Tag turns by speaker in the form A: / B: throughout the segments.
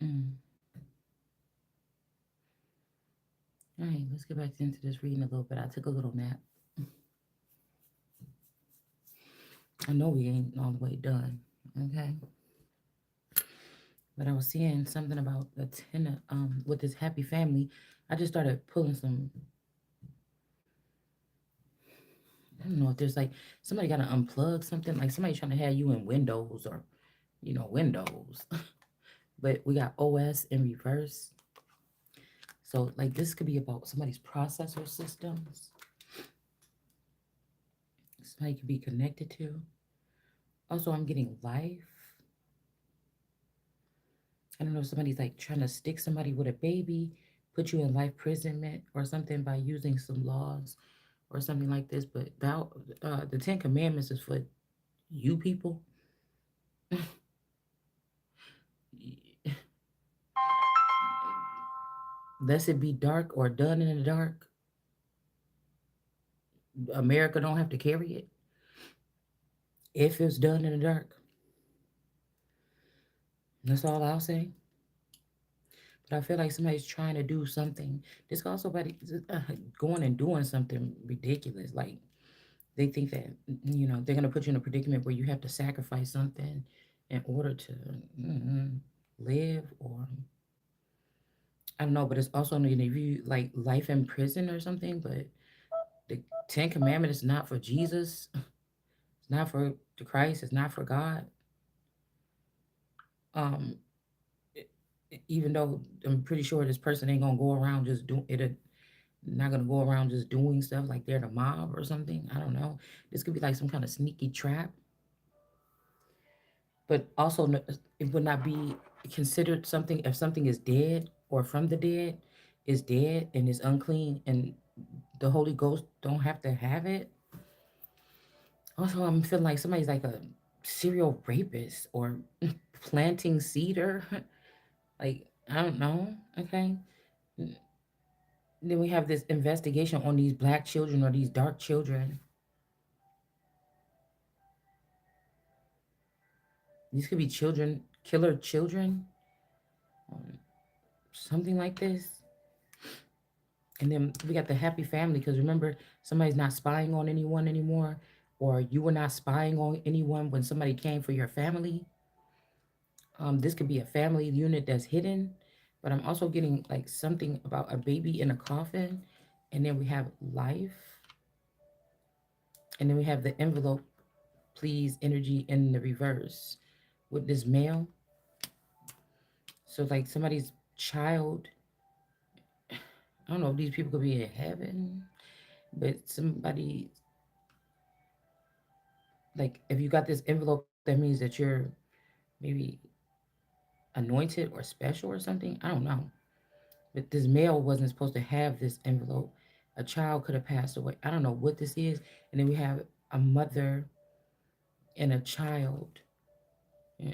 A: Mm. All right, let's get back into this reading a little bit. I took a little nap. I know we ain't all the way done. Okay. But I was seeing something about the tenant with this happy family. I just started pulling some. I don't know if there's like somebody got to unplug something, like somebody trying to have you in Windows or, Windows. But we got OS in reverse. So like this could be about somebody's processor systems. Somebody could be connected to. Also, I'm getting life. I don't know if somebody's like trying to stick somebody with a baby, put you in life imprisonment or something by using some laws or something like this. But the Ten Commandments is for you people. Lest it be dark or done in the dark, America don't have to carry it. If it's done in the dark, that's all I'll say. But I feel like somebody's trying to do something. This also somebody going and doing something ridiculous. Like they think that they're gonna put you in a predicament where you have to sacrifice something in order to live, or I don't know. But it's also gonna give you like life in prison or something. But the Ten Commandments is not for Jesus. It's not for the Christ. It's not for God. Um, even though I'm pretty sure this person ain't gonna go around just doing it. Not gonna go around just doing stuff like they're the mob or something. I don't know. This could be like some kind of sneaky trap, but also it would not be considered something if something is dead or from the dead is dead and is unclean, and the Holy Ghost don't have to have it. Also, I'm feeling like somebody's like a serial rapist or planting cedar. Like I don't know. Okay. Then we have this investigation on these black children or these dark children. These could be children, killer children, um, something like this. And then we got the happy family because remember, somebody's not spying on anyone anymore, or you were not spying on anyone when somebody came for your family. This could be a family unit that's hidden, but I'm also getting like something about a baby in a coffin. And then we have life, and then we have the envelope, please, energy in the reverse with this male. So, like somebody's child, I don't know if these people could be in heaven, but somebody, like, if you got this envelope, that means that you're maybe anointed or special or something. I don't know. But this male wasn't supposed to have this envelope. A child could have passed away. I don't know what this is. And then we have a mother and a child.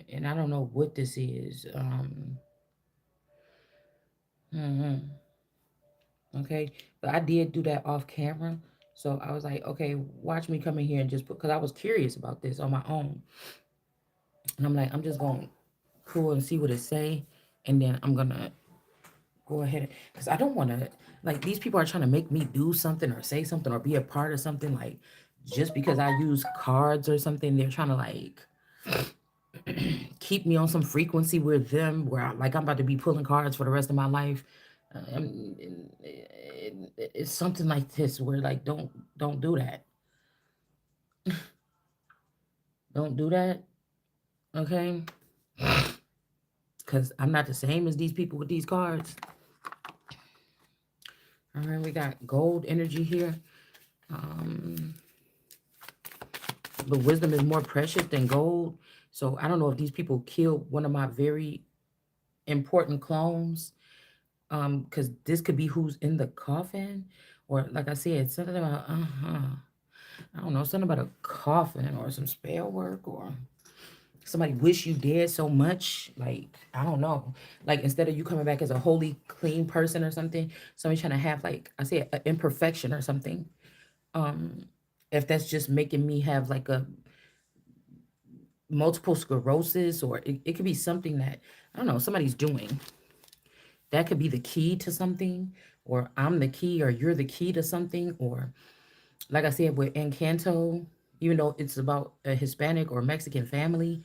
A: And I don't know what this is. Mhm. Okay. But I did do that off camera. So I was like, okay, watch me come in here and just put, because I was curious about this on my own. And I'm like, I'm just going to pull and see what it say. And then I'm going to go ahead. Because I don't want to, like, these people are trying to make me do something or say something or be a part of something. Like, just because I use cards or something, they're trying to, like, keep me on some frequency with them where like I'm about to be pulling cards for the rest of my life. It's something like this where like don't do that. Don't do that. Okay, because I'm not the same as these people with these cards. All right, we got gold energy here. Um, but wisdom is more precious than gold. So I don't know if these people killed one of my very important clones. Because this could be who's in the coffin, or like I said, something about I don't know, something about a coffin or some spell work, or somebody wish you dead so much. Like I don't know, like instead of you coming back as a holy, clean person or something, somebody trying to have like I said, an imperfection or something. Um, if that's just making me have like a multiple sclerosis, or it could be something that I don't know, somebody's doing. That could be the key to something, or I'm the key, or you're the key to something, or like I said with Encanto, even though it's about a Hispanic or Mexican family,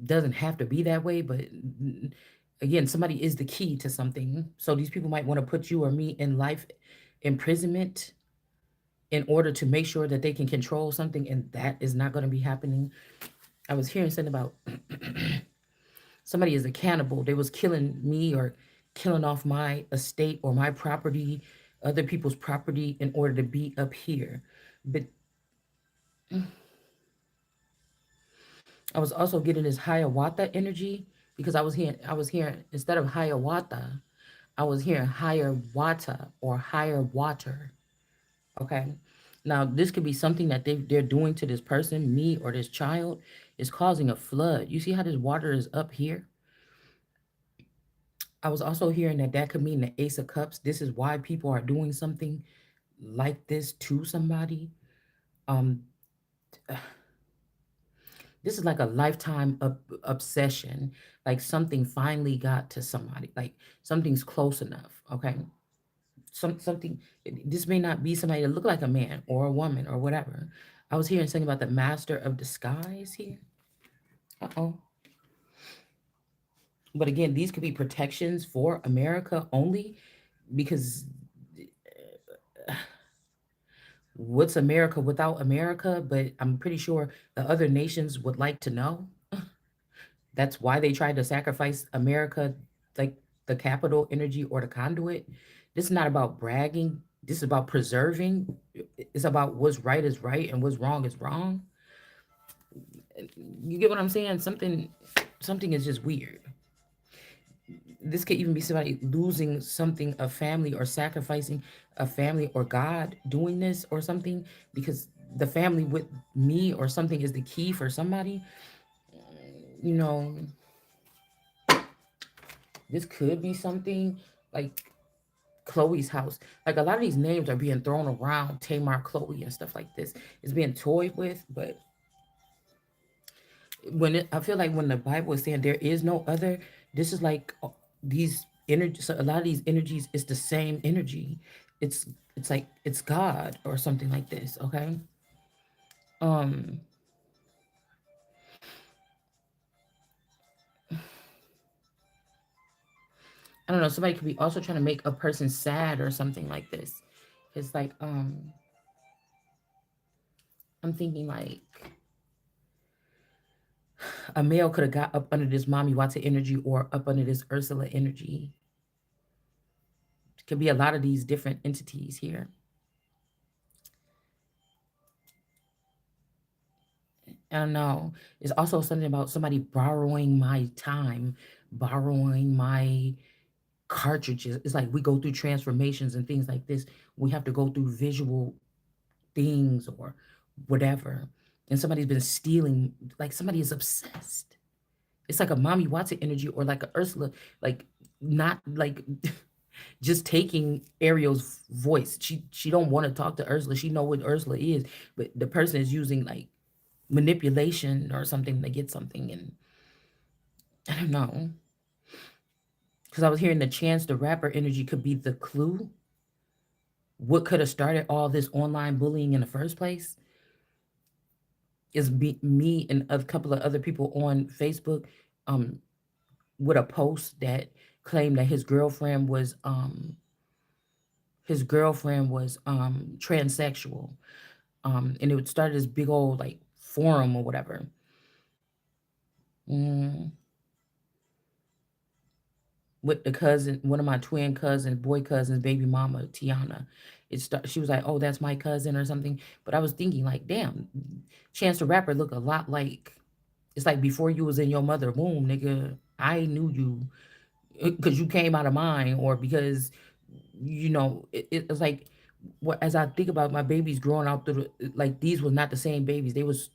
A: doesn't have to be that way, but again, somebody is the key to something. So these people might want to put you or me in life imprisonment in order to make sure that they can control something, and that is not going to be happening. I was hearing something about somebody is a cannibal. They was killing me or killing off my estate or my property, other people's property in order to be up here. But I was also getting this Hiawatha energy because I was hearing instead of Hiawatha, I was hearing higher water or higher water. Okay. Now this could be something that they're doing to this person, me or this child, is causing a flood. You see how this water is up here? I was also hearing that that could mean the Ace of Cups. This is why people are doing something like this to somebody. Um, this is like a lifetime obsession. Like something finally got to somebody. Like something's close enough. Okay, something. This may not be somebody that look like a man or a woman or whatever. I was hearing something about the Master of Disguise here. Uh-oh. But again, these could be protections for America only because what's America without America? But I'm pretty sure the other nations would like to know. That's why they tried to sacrifice America, like the capital energy or the conduit. This is not about bragging. This is about preserving. It's about what's right is right and what's wrong is wrong. You get what I'm saying? Something is just weird. This could even be somebody losing something, a family, or sacrificing a family or God doing this or something because the family with me or something is the key for somebody. You know, this could be something like Chloe's house. Like a lot of these names are being thrown around, Tamar, Chloe, and stuff like this. It's being toyed with, but I feel like when the Bible is saying there is no other, this is like these energy. So a lot of these energies is the same energy. It's it's like it's God or something like this. Okay. Um, I don't know. Somebody could be also trying to make a person sad or something like this. It's like I'm thinking like a male could have got up under this mommy Wata energy or up under this Ursula energy. It could be a lot of these different entities here. I don't know. It's also something about somebody borrowing my time, borrowing my cartridges. It's like we go through transformations and things like this. We have to go through visual things or whatever. And somebody's been stealing, like somebody is obsessed. It's like a mommy Watson energy or like a Ursula, like not like just taking Ariel's voice. She don't want to talk to Ursula. She know what Ursula is, but the person is using like manipulation or something to get something. And I don't know. Because I was hearing the Chance the Rapper energy could be the clue. What could have started all this online bullying in the first place is me and a couple of other people on Facebook um, with a post that claimed that his girlfriend was transsexual. And it would start this big old like forum or whatever. Mm, with the cousin, one of my twin cousins, boy cousins, baby mama, Tiana. She was like, "Oh, that's my cousin" or something. But I was thinking, like, damn, Chance the Rapper look a lot like. It's like before you was in your mother womb, nigga. I knew you because you came out of mine, or because it's like. As I think about my babies growing out through like these was not the same babies. They was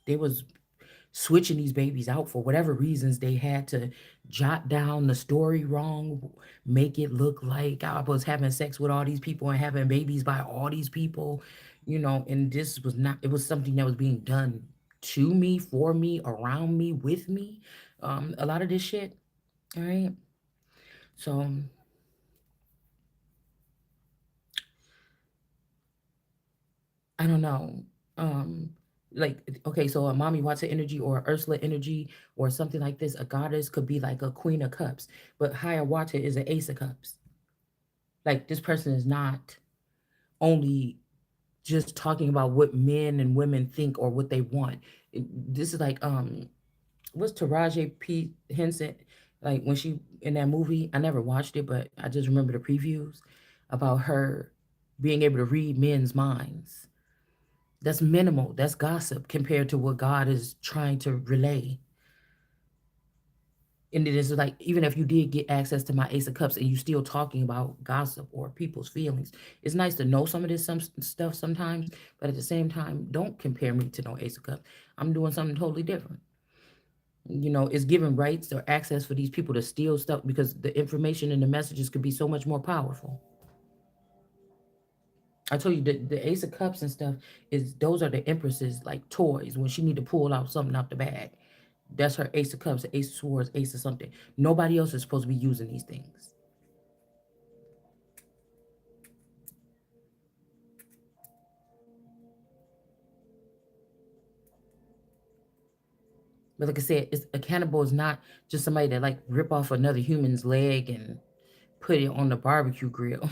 A: switching these babies out for whatever reasons. They had to jot down the story wrong, make it look like I was having sex with all these people and having babies by all these people, and this was not, it was something that was being done to me, for me, around me, with me. A lot of this shit. All right. So I don't know. Um, like okay, so a mommy Watson energy or Ursula energy or something like this, a goddess could be like a queen of cups, but higher Water is an ace of cups. Like this person is not only just talking about what men and women think or what they want. This is like what's Taraji P Henson, like when she in that movie, I never watched it, but I just remember the previews about her being able to read men's minds. That's minimal. That's gossip compared to what God is trying to relay. And it is like, even if you did get access to my Ace of Cups and you still talking about gossip or people's feelings, it's nice to know some of this some stuff sometimes. But at the same time, don't compare me to no Ace of Cups. I'm doing something totally different. It's giving rights or access for these people to steal stuff because the information and the messages could be so much more powerful. I told you the Ace of Cups and stuff is those are the Empresses like toys when she need to pull out something out the bag. That's her Ace of Cups, Ace of Swords, Ace of something. Nobody else is supposed to be using these things. But like I said, a cannibal is not just somebody that like rip off another human's leg and put it on the barbecue grill.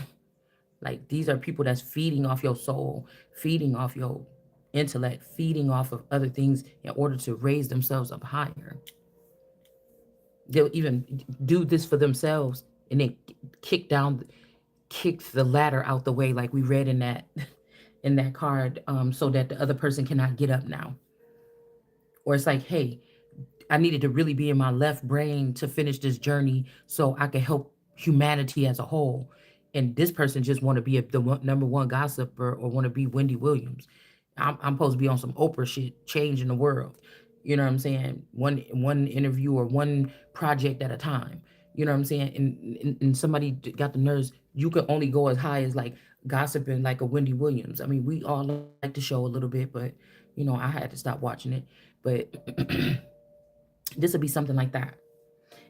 A: Like these are people that's feeding off your soul, feeding off your intellect, feeding off of other things in order to raise themselves up higher. They'll even do this for themselves and then kick down, kick the ladder out the way, like we read in that in that card, so that the other person cannot get up now. Or it's like, hey, I needed to really be in my left brain to finish this journey so I could help humanity as a whole. And this person just want to be number one gossiper or want to be Wendy Williams. I'm supposed to be on some Oprah shit, changing the world. You know what I'm saying? One interview or one project at a time. You know what I'm saying? And somebody got the nerves. You could only go as high as like gossiping like a Wendy Williams. I mean, we all like the show a little bit, but I had to stop watching it. But this would be something like that.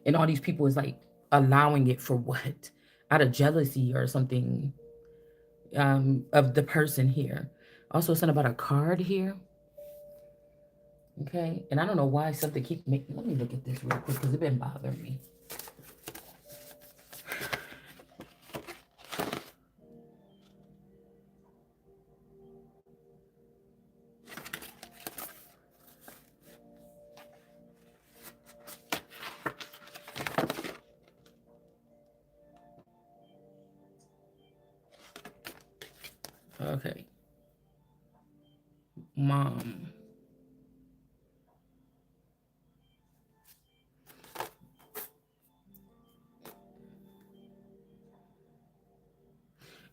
A: And all these people is like allowing it for what? Out of jealousy or something, of the person here. Also, something about a card here. Okay. And I don't know why something keeps making. Let me look at this real quick because it been bothering me. Okay. Mom.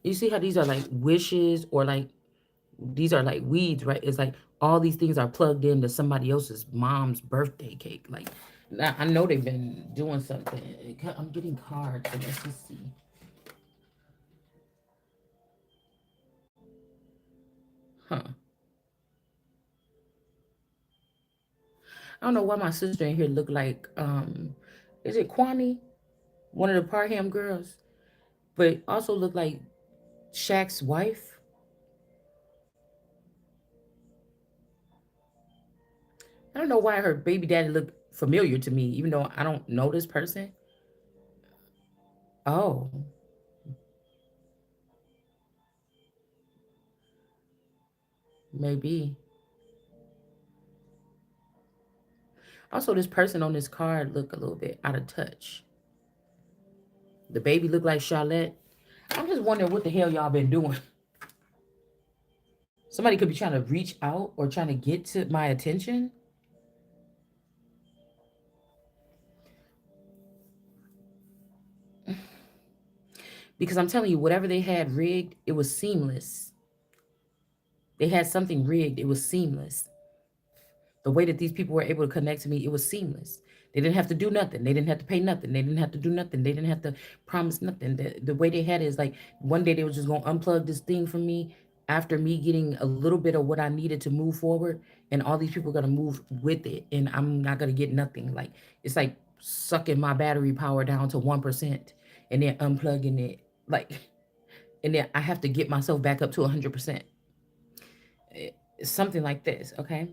A: You see how these are like wishes or like these are like weeds, right? It's like all these things are plugged into somebody else's mom's birthday cake. Like, now, I know they've been doing something. I'm getting cards, so let's just see. Huh. I don't know why my sister in here look like is it Kwani? One of the Parham girls. But also look like Shaq's wife. I don't know why her baby daddy looked familiar to me, even though I don't know this person. Oh, maybe. Also, this person on this card look a little bit out of touch. The baby look like Charlotte. I'm just wondering what the hell y'all been doing. Somebody could be trying to reach out or trying to get to my attention because I'm telling you, whatever they had rigged, it was seamless. They had something rigged, it was seamless. The way that these people were able to connect to me, it was seamless. They didn't have to do nothing. They didn't have to pay nothing. They didn't have to do nothing. They didn't have to promise nothing. The way they had it is like one day they were just gonna unplug this thing from me after me getting a little bit of what I needed to move forward, and all these people are gonna move with it, and I'm not gonna get nothing. Like it's like sucking my battery power down to 1% and then unplugging it, like, and then I have to get myself back up to 100%. Something like this, okay?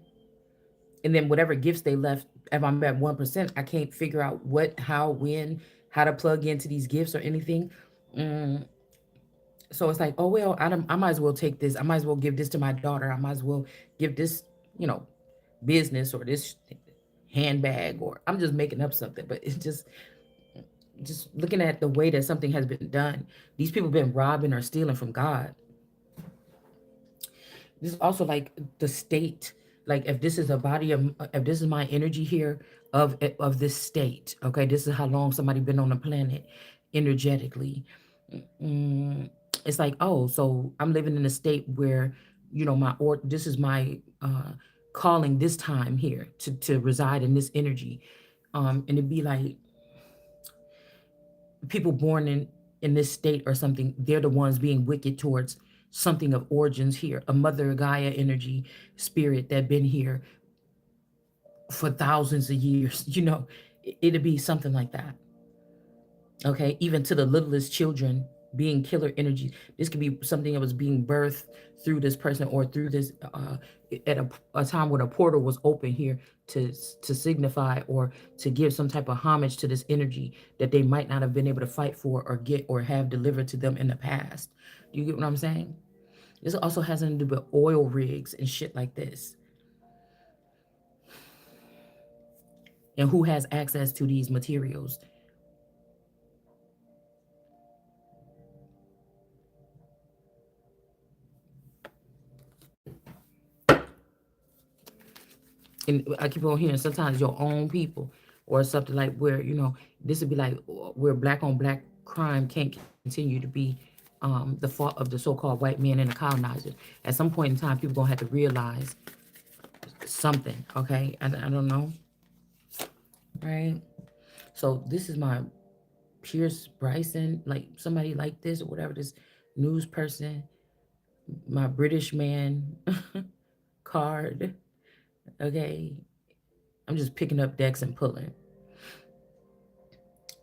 A: And then whatever gifts they left, if I'm at 1%, I can't figure out what, how, when, how to plug into these gifts or anything. Mm, so it's like, oh well, I might as well take this. I might as well give this to my daughter. I might as well give this, you know, business or this handbag, or I'm just making up something. But it's just looking at the way that something has been done. These people have been robbing or stealing from God. This is also like the state. Like if this is a body of, if this is my energy here of this state, okay, this is how long somebody been on the planet energetically. mm, it's like, oh, so I'm living in a state where, you know, my, or this is my calling this time here to reside in this energy. And it'd be like people born in this state or something, they're the ones being wicked towards something of origins here, a mother Gaia energy spirit that been here for thousands of years. You know, it'd be something like that. Okay, even to the littlest children being killer energies. This could be something that was being birthed through this person or through this at a time when a portal was open here to signify or to give some type of homage to this energy that they might not have been able to fight for or get or have delivered to them in the past. Do you get what I'm saying? This also has something to do with oil rigs and shit like this, and who has access to these materials. And I keep on hearing sometimes your own people or something like where, you know, this would be like where black on black crime can't continue to be the fault of the so-called white man and the colonizers. At some point in time, people gonna have to realize something. Okay, I don't know, right? So this is my Pierce Bryson, like somebody like this or whatever, this news person, my British man card. Okay, I'm just picking up decks and pulling.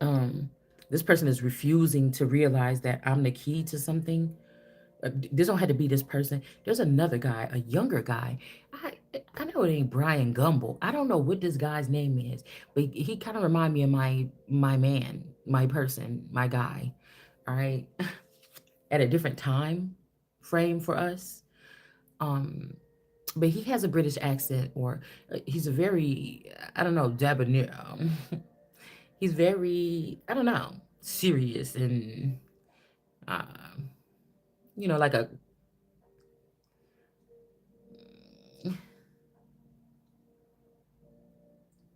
A: um this person is refusing to realize that I'm the key to something. This don't have to be this person. There's another guy, a younger guy. I know it ain't Brian Gumble. I don't know what this guy's name is, but he kind of remind me of my man, my person, my guy. All right, at a different time frame for us. Um, but he has a British accent, or he's a very, I don't know, debonair. He's very, I don't know, serious and, uh, you know, like a,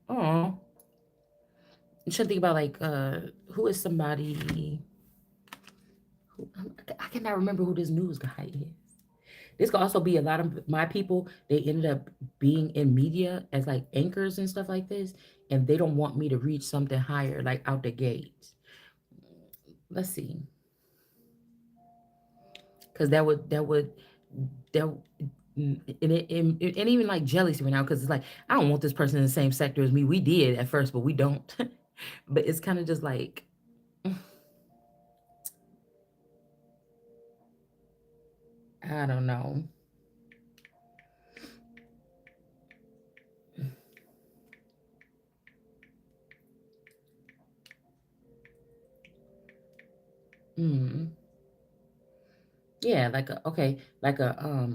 A: oh, you should think about like, who is somebody who, I cannot remember who this news guy is. This could also be a lot of my people. They ended up being in media as like anchors and stuff like this, and they don't want me to reach something higher, like out the gate. Let's see, because that and even like jealousy right now, because it's like I don't want this person in the same sector as me. We did at first, but we don't. But it's kind of just like I don't know. Mm. Yeah, like a, okay, like a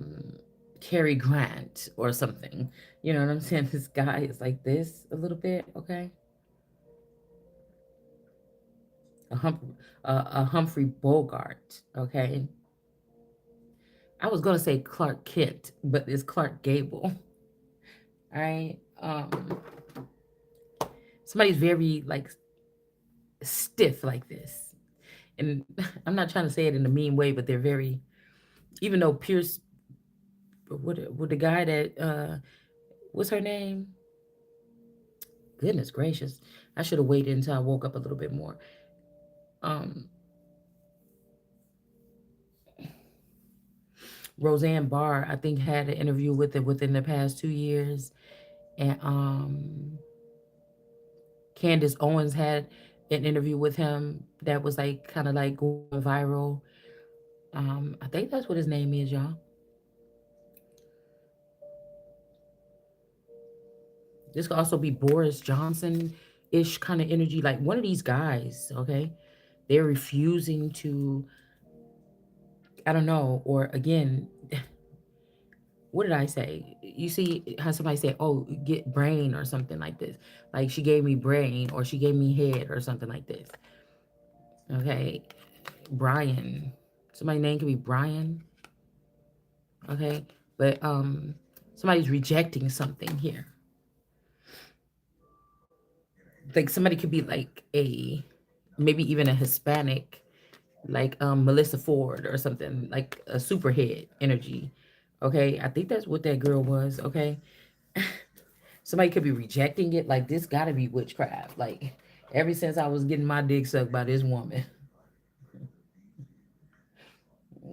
A: Cary Grant or something. You know what I'm saying? This guy is like this a little bit, okay? A Humphrey Bogart, okay? I was gonna say Clark Kent, but it's Clark Gable. All right. Somebody's very like stiff like this. And I'm not trying to say it in a mean way, but they're very, even though Pierce, with the guy that what's her name? Goodness gracious. I should have waited until I woke up a little bit more. Um Roseanne Barr, I think, had an interview with it within the past 2 years. And Candace Owens had an interview with him that was like kind of like going viral. I think that's what his name is, y'all. This could also be Boris Johnson ish kind of energy. Like one of these guys, okay? They're refusing to, I don't know, or again, what did I say? You see how somebody say, oh, get brain or something like this. Like she gave me brain or she gave me head or something like this. Okay. Brian. Somebody's name could be Brian. Okay. But somebody's rejecting something here. Like somebody could be like a maybe even a Hispanic, like Melissa Ford or something, like a superhead energy. Okay. I think that's what that girl was. Okay. Somebody could be rejecting it. Like this gotta be witchcraft. Like ever since I was getting my dick sucked by this woman,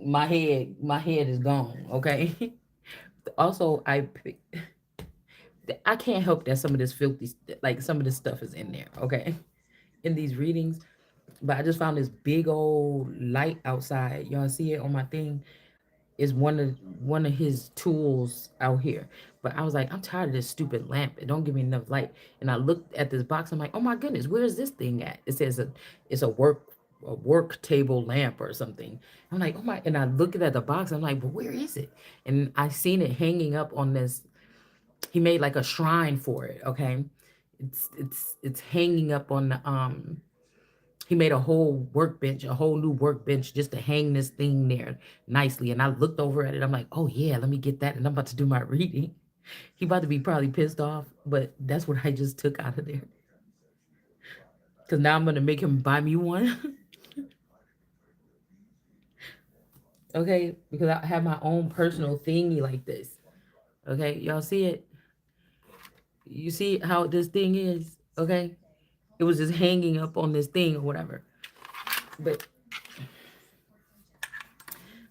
A: my head is gone. Okay. Also, I can't help that some of this filthy, like some of this stuff is in there. Okay, in these readings, but I just found this big old light outside. Y'all see it on my thing? Is one of his tools out here. But I was like, I'm tired of this stupid lamp. It don't give me enough light. And I looked at this box. I'm like, oh my goodness, where is this thing at? It says it's a work table lamp or something. I'm like, oh my, and I looked at the box. I'm like, but where is it? And I seen it hanging up on this. He made like a shrine for it. Okay, it's hanging up on the he made a whole workbench, a whole new workbench just to hang this thing there nicely. And I looked over at it. I'm like, oh yeah, let me get that. And I'm about to do my reading. He about to be probably pissed off, but that's what I just took out of there. Cause now I'm gonna make him buy me one. Okay, because I have my own personal thingy like this. Okay, y'all see it? You see how this thing is? Okay, it was just hanging up on this thing or whatever. But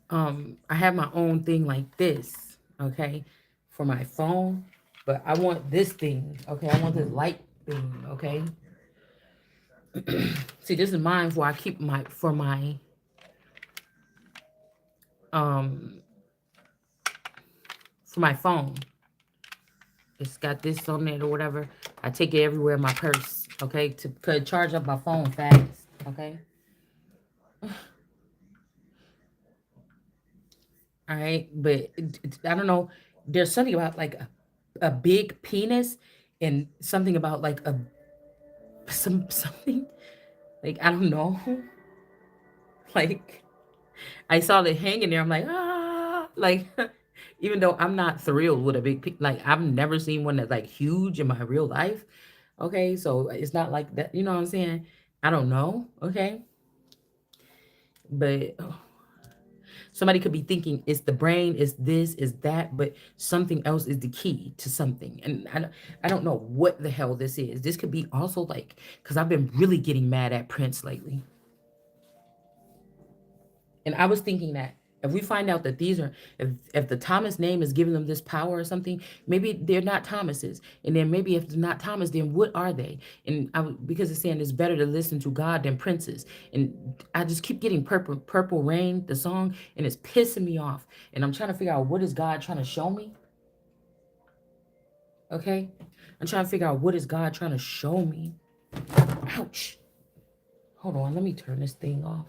A: I have my own thing like this, okay, for my phone. But I want this thing, okay. I want this light thing, okay. See, this is mine for I keep my um for my phone. It's got this on it or whatever. I take it everywhere in my purse, okay, to could charge up my phone fast, okay. All right, but I don't know. There's something about like a big penis and something about like a something like I don't know. Like I saw it hanging there. I'm like like even though I'm not thrilled with a like I've never seen one that's like huge in my real life. Okay, so it's not like that. You know what I'm saying? I don't know. Okay, but somebody could be thinking it's the brain, it's this, is that, but something else is the key to something. And I don't know what the hell this is. This could be also like, because I've been really getting mad at Prince lately. And I was thinking that if we find out that these are, if the Thomas name is giving them this power or something, maybe they're not Thomases. And then maybe if they're not Thomas, then what are they? And because it's saying it's better to listen to God than princes. And I just keep getting Purple Rain, the song, and it's pissing me off. And I'm trying to figure out what is God trying to show me. Okay? I'm trying to figure out what is God trying to show me. Ouch. Hold on, let me turn this thing off.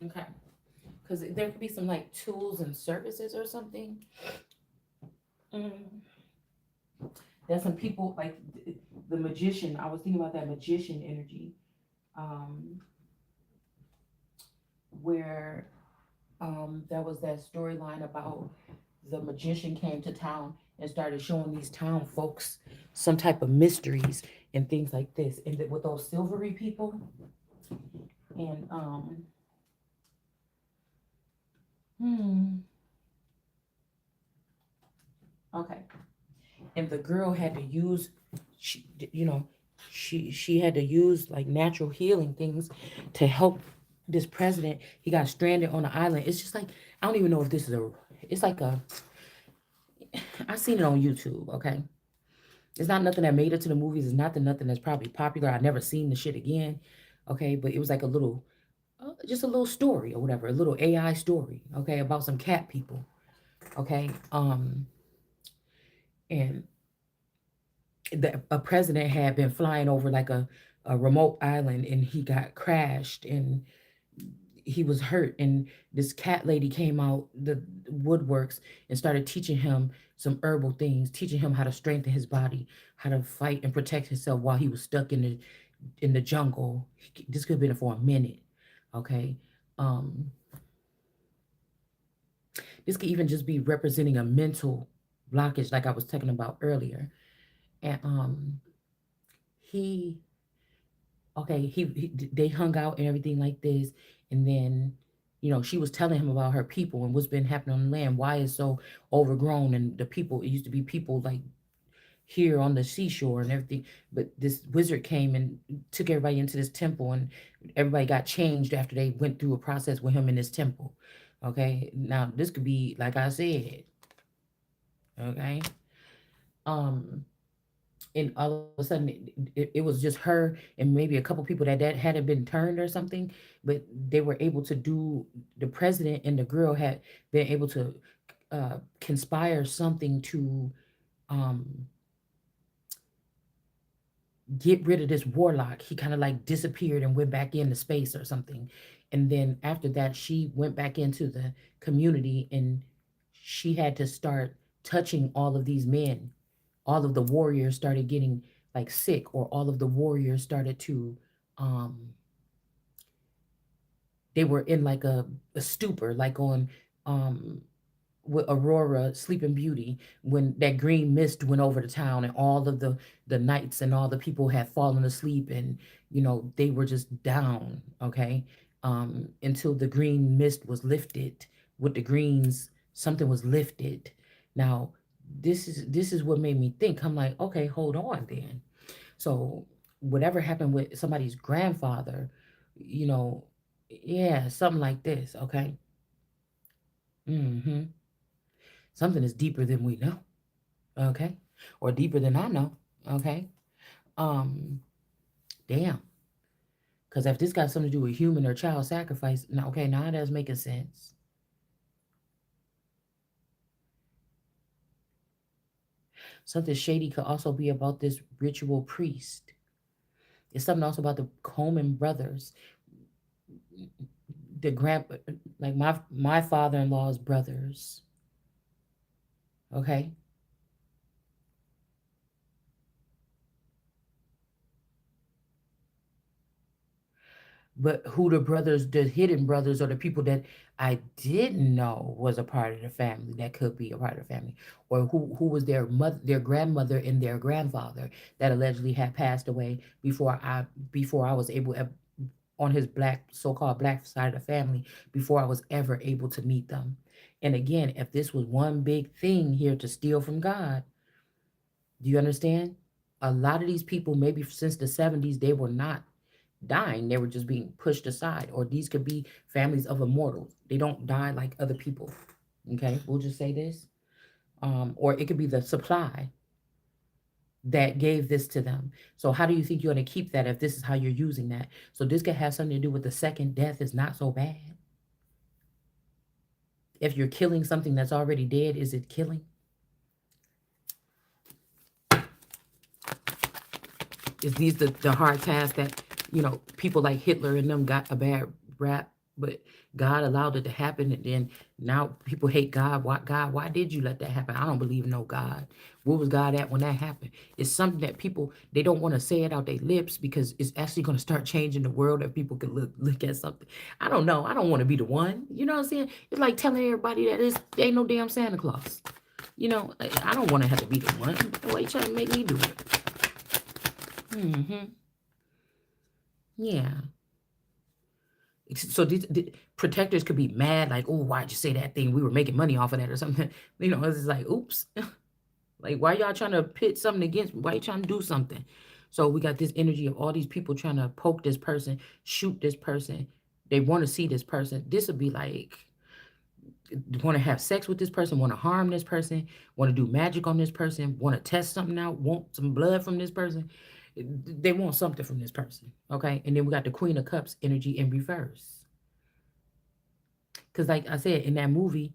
A: Okay. Because there could be some like tools and services or something. Mm. There's some people like the magician. I was thinking about that magician energy, um, where there was that storyline about the magician came to town and started showing these town folks some type of mysteries and things like this, and with those silvery people, and hmm, okay, and the girl had to use, she had to use like natural healing things to help this president, he got stranded on an island. It's just like, I don't even know if this is a, it's like a, I seen it on YouTube, okay? It's not nothing that made it to the movies. It's not nothing that's probably popular. I never seen the shit again, okay? But it was like a little, just a little story or whatever, a little AI story, okay, about some cat people, okay? And a president had been flying over like a remote island, and he got crashed, and he was hurt, and this cat lady came out the woodworks and started teaching him some herbal things, teaching him how to strengthen his body, how to fight and protect himself while he was stuck in the jungle. This could have been for a minute, okay? um this could even just be representing a mental blockage like I was talking about earlier. And he okay, they hung out and everything like this, and then she was telling him about her people and what's been happening on the land, why it's so overgrown, and the people, it used to be people like here on the seashore and everything, but this wizard came and took everybody into this temple, and everybody got changed after they went through a process with him in this temple. Okay, now this could be like I said, okay, um and all of a sudden it was just her and maybe a couple people that hadn't been turned or something, but they were able to do, the president and the girl had been able to conspire something to um get rid of this warlock. He kind of like disappeared and went back into space or something, and then after that she went back into the community, and she had to start touching all of these men. All of the warriors started getting like sick, or all of the warriors started to um they were in like a stupor, like on um with Aurora Sleeping Beauty, when that green mist went over the town, and all of the knights and all the people had fallen asleep, and they were just down, okay? Until the green mist was lifted. With the greens, something was lifted. Now, this is what made me think. I'm like, okay, hold on then. So whatever happened with somebody's grandfather, you know, yeah, something like this, okay? Mm-hmm. Something is deeper than we know, okay? Or deeper than I know, okay? Um, damn. Because if this got something to do with human or child sacrifice, now, okay, now that's making sense. Something shady could also be about this ritual priest. It's something also about the Coleman brothers, the grand, like my father-in-law's brothers, okay? But who the brothers, the hidden brothers, or the people that I didn't know was a part of the family, that could be a part of the family, or who was their mother, their grandmother, and their grandfather that allegedly had passed away before I was able, on his black, so-called black side of the family, before I was ever able to meet them. And again, if this was one big thing here to steal from God, do you understand? A lot of these people, maybe since the 70s, they were not dying. They were just being pushed aside. Or these could be families of immortals. They don't die like other people. Okay, we'll just say this. Or it could be the supply that gave this to them. So how do you think you're going to keep that if this is how you're using that? So this could have something to do with the second death is not so bad. If you're killing something that's already dead, is it killing? Is these the hard tasks that people like Hitler and them got a bad rap, but God allowed it to happen, and then now people hate God. Why did you let that happen? I don't believe in no God. Where was God at when that happened? It's something that people, they don't want to say it out their lips, because it's actually going to start changing the world if people could look at something. I don't know. I don't want to be the one. You know what I'm saying? It's like telling everybody that there ain't no damn Santa Claus. I don't want to have to be the one. Why you trying to make me do it? Mm-hmm. Yeah. So these protectors could be mad, like, oh, why'd you say that thing? We were making money off of that or something. It's just like, oops. Like, why y'all trying to pit something against me? Why you trying to do something? So we got this energy of all these people trying to poke this person, shoot this person. They want to see this person. This would be like, want to have sex with this person, want to harm this person, want to do magic on this person, want to test something out, want some blood from this person. They want something from this person. Okay. And then we got the Queen of Cups energy in reverse. Because, like I said, in that movie,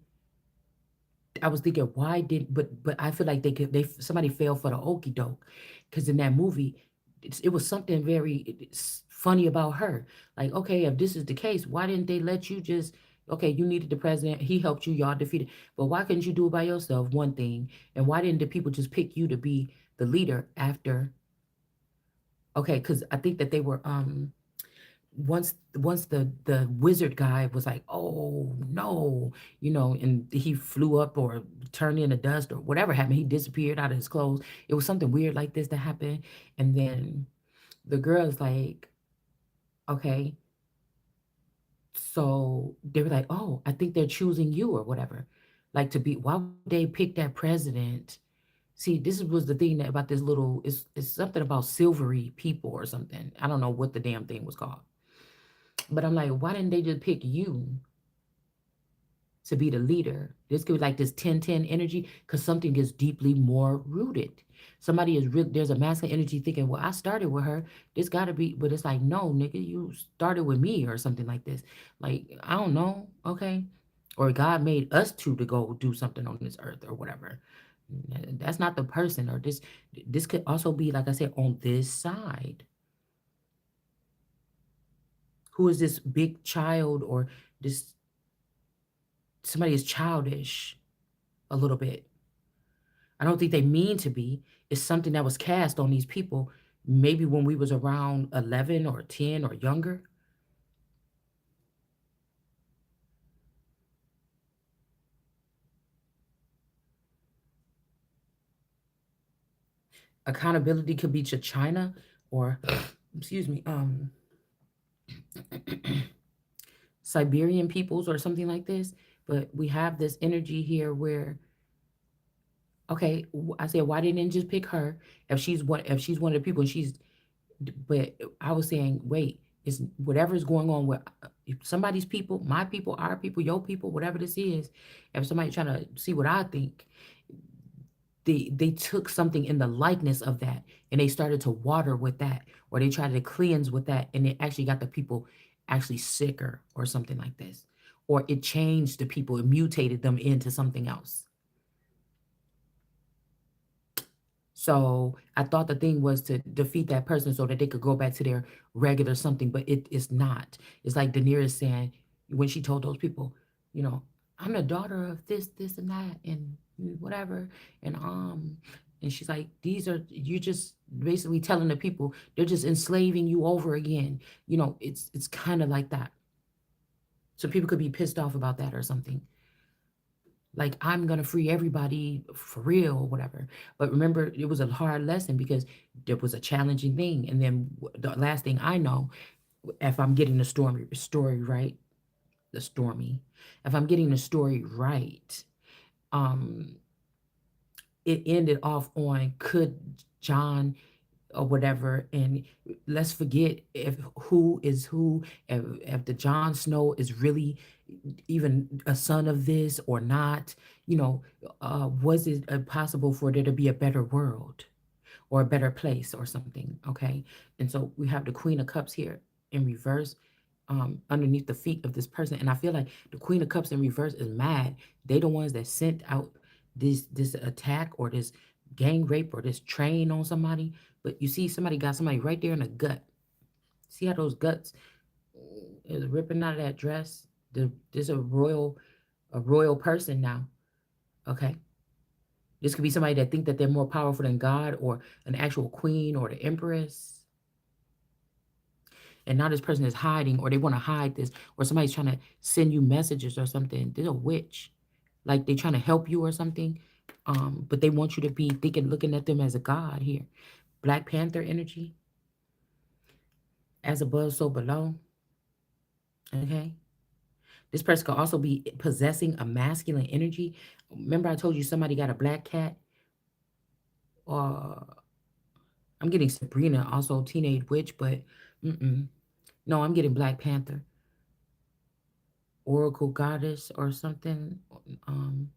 A: I was thinking, why did but I feel like they somebody fell for the okey doke, because in that movie, it was something very funny about her. Like, okay, if this is the case, why didn't they let you just, okay, you needed the president, he helped you, y'all defeated, but why couldn't you do it by yourself? One thing, and why didn't the people just pick you to be the leader after? Okay, because I think that they were once the wizard guy was like, oh no, and he flew up or turned into dust or whatever happened, he disappeared out of his clothes. It was something weird like this that happened. And then the girl's like, okay, so they were like, oh, I think they're choosing you or whatever, like, to be, why would they pick that president? See, this was the thing that about this little, it's something about silvery people or something. I don't know what the damn thing was called. But I'm like, why didn't they just pick you to be the leader? This could be like this 10-10 energy, because something is deeply more rooted. Somebody is real. There's a masculine energy thinking, well, I started with her. This got to be, but it's like, no, nigga, you started with me or something like this. Like, I don't know. Okay. Or God made us two to go do something on this earth or whatever. That's not the person. Or this could also be, like I said, on this side. Who is this big child, or this somebody is childish a little bit. I don't think they mean to be. It's something that was cast on these people maybe when we was around 11 or 10 or younger. Accountability could be to China or excuse me, Siberian peoples or something like this. But we have this energy here where, okay, I said, why didn't they just pick her if she's one of the people, and she's, but I was saying, wait, it's whatever is going on with somebody's people, my people, our people, your people, whatever this is. If somebody trying to see what I think, they took something in the likeness of that, and they started to water with that, or they tried to cleanse with that, and it actually got the people actually sicker or something like this, or it changed the people, it mutated them into something else. So I thought the thing was to defeat that person so that they could go back to their regular something, but it is not. It's like Daenerys saying when she told those people, you know, I'm the daughter of this, and that, and whatever, and and she's like, these are, you're just basically telling the people they're just enslaving you over again. It's kind of like that. So people could be pissed off about that or something. Like, I'm gonna free everybody for real or whatever. But remember, it was a hard lesson because there was a challenging thing. And then the last thing I know, if I'm getting the story right, the stormy, if I'm getting the story right, um, it ended off on, could John or whatever, and let's forget if who is who, if the Jon Snow is really even a son of this or not. Was it possible for there to be a better world or a better place or something? Okay. And so we have the Queen of Cups here in reverse, underneath the feet of this person, and I feel like the Queen of Cups in reverse is mad. They the ones that sent out this attack or this gang rape or this train on somebody. But you see, somebody got somebody right there in the gut. See how those guts is ripping out of that dress? This a royal person now. Okay. This could be somebody that think that they're more powerful than God, or an actual queen, or the empress. And now this person is hiding, or they want to hide this, or somebody's trying to send you messages or something. There's a witch. Like, they trying to help you or something. But they want you to be thinking, looking at them as a god here. Black Panther energy, as above, so below. Okay. This person could also be possessing a masculine energy. Remember, I told you somebody got a black cat? Or I'm getting Sabrina, also teenage witch, but no, I'm getting Black Panther. Oracle Goddess or something. Um,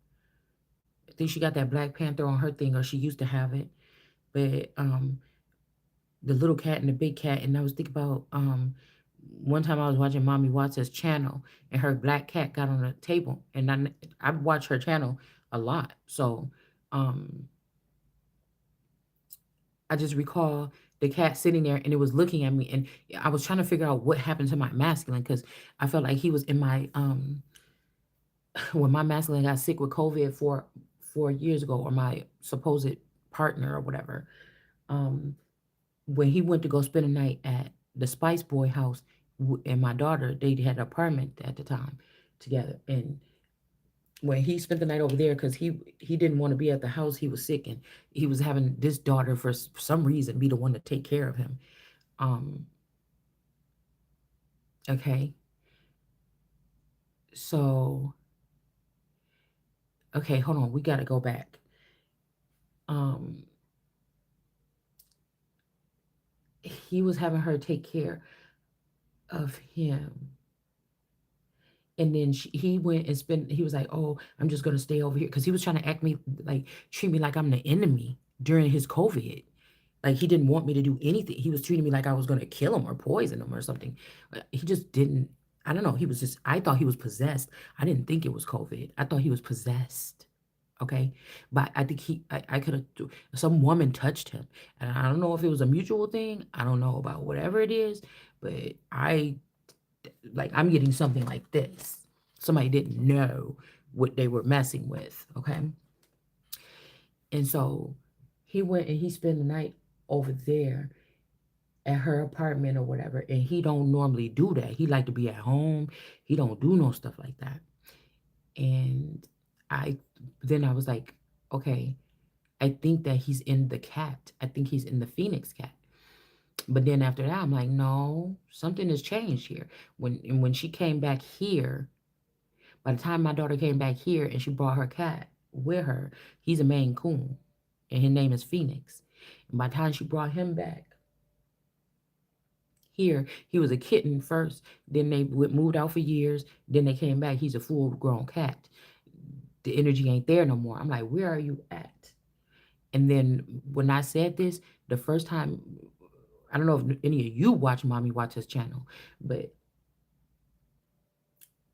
A: I think she got that Black Panther on her thing, or she used to have it. But the little cat and the big cat, and I was thinking about one time I was watching Mommy Watts's channel, and her black cat got on the table, and I watch her channel a lot, so um I just recall the cat sitting there and it was looking at me, and I was trying to figure out what happened to my masculine because I felt like he was in my when my masculine got sick with COVID 4 years ago, or my supposed partner or whatever. Um, when he went to go spend a night at the Spice Boy house, and my daughter, they had an apartment at the time together, and when he spent the night over there because he didn't want to be at the house, he was sick, and he was having this daughter for some reason be the one to take care of him. Um, okay, so okay, hold on, we got to go back. Um, he was having her take care of him, and then he went and spent. He was like, "Oh, I'm just gonna stay over here," because he was trying to act me like treat me like I'm the enemy during his COVID. Like he didn't want me to do anything. He was treating me like I was gonna kill him or poison him or something. He just didn't. I don't know. He was just. I thought he was possessed. I didn't think it was COVID. I thought he was possessed. Okay, but I think I could have. Some woman touched him, and I don't know if it was a mutual thing. I don't know about whatever it is, but I'm getting something like this. Somebody didn't know what they were messing with. Okay, and so he went and he spent the night over there at her apartment or whatever, and he don't normally do that. He like to be at home. He don't do no stuff like that. And I then I was like, okay, I think that he's in the cat. I think he's in the Phoenix cat. But then after that, I'm like, no, something has changed here. When she came back here, by the time my daughter came back here and she brought her cat with her, he's a Maine Coon, and his name is Phoenix. And by the time she brought him back here, he was a kitten first. Then they moved out for years. Then they came back. He's a full grown cat. The energy ain't there no more. I'm like, where are you at? And then when I said this, the first time, I don't know if any of you watch Mommy Watch His channel, but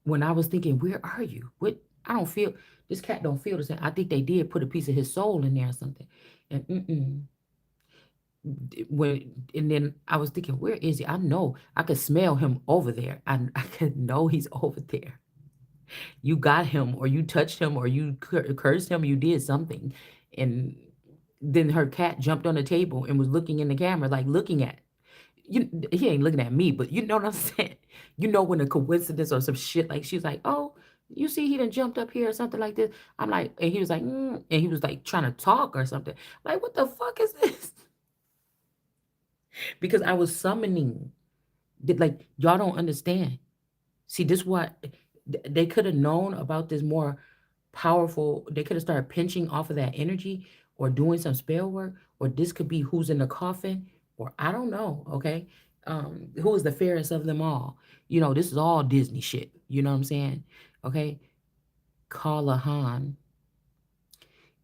A: when I was thinking, where are you? What? I don't feel, this cat don't feel the same. I think they did put a piece of his soul in there or something. And and then I was thinking, where is he? I know I could smell him over there. I could know he's over there. You got him, or you touched him, or you cursed him. You did something, and then her cat jumped on the table and was looking in the camera, like looking at you. He ain't looking at me, but you know what I'm saying. You know when a coincidence or some shit like she's like, oh. You see, he done jumped up here or something like this. I'm like, and he was like, and he was like trying to talk or something. Like, what the fuck is this? Because I was summoning. Like, y'all don't understand. See, this what they could have known about this more powerful. They could have started pinching off of that energy or doing some spell work, or this could be who's in the coffin, or I don't know. Okay. Who is the fairest of them all? This is all Disney shit. You know what I'm saying? Okay. Callahan.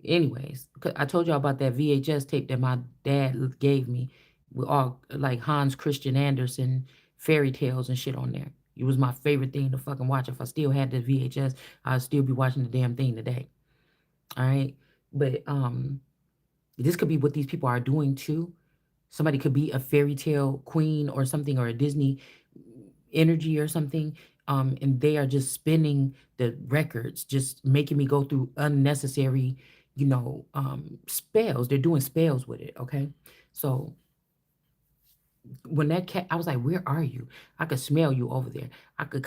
A: Anyways, I told y'all about that VHS tape that my dad gave me with all like Hans Christian Andersen fairy tales and shit on there. It was my favorite thing to fucking watch. If I still had the VHS, I'd still be watching the damn thing today. All right. But this could be what these people are doing too. Somebody could be a fairy tale queen or something, or a Disney energy or something. And they are just spinning the records, just making me go through unnecessary, spells. They're doing spells with it. Okay. So when that cat, I was like, where are you? I could smell you over there. I could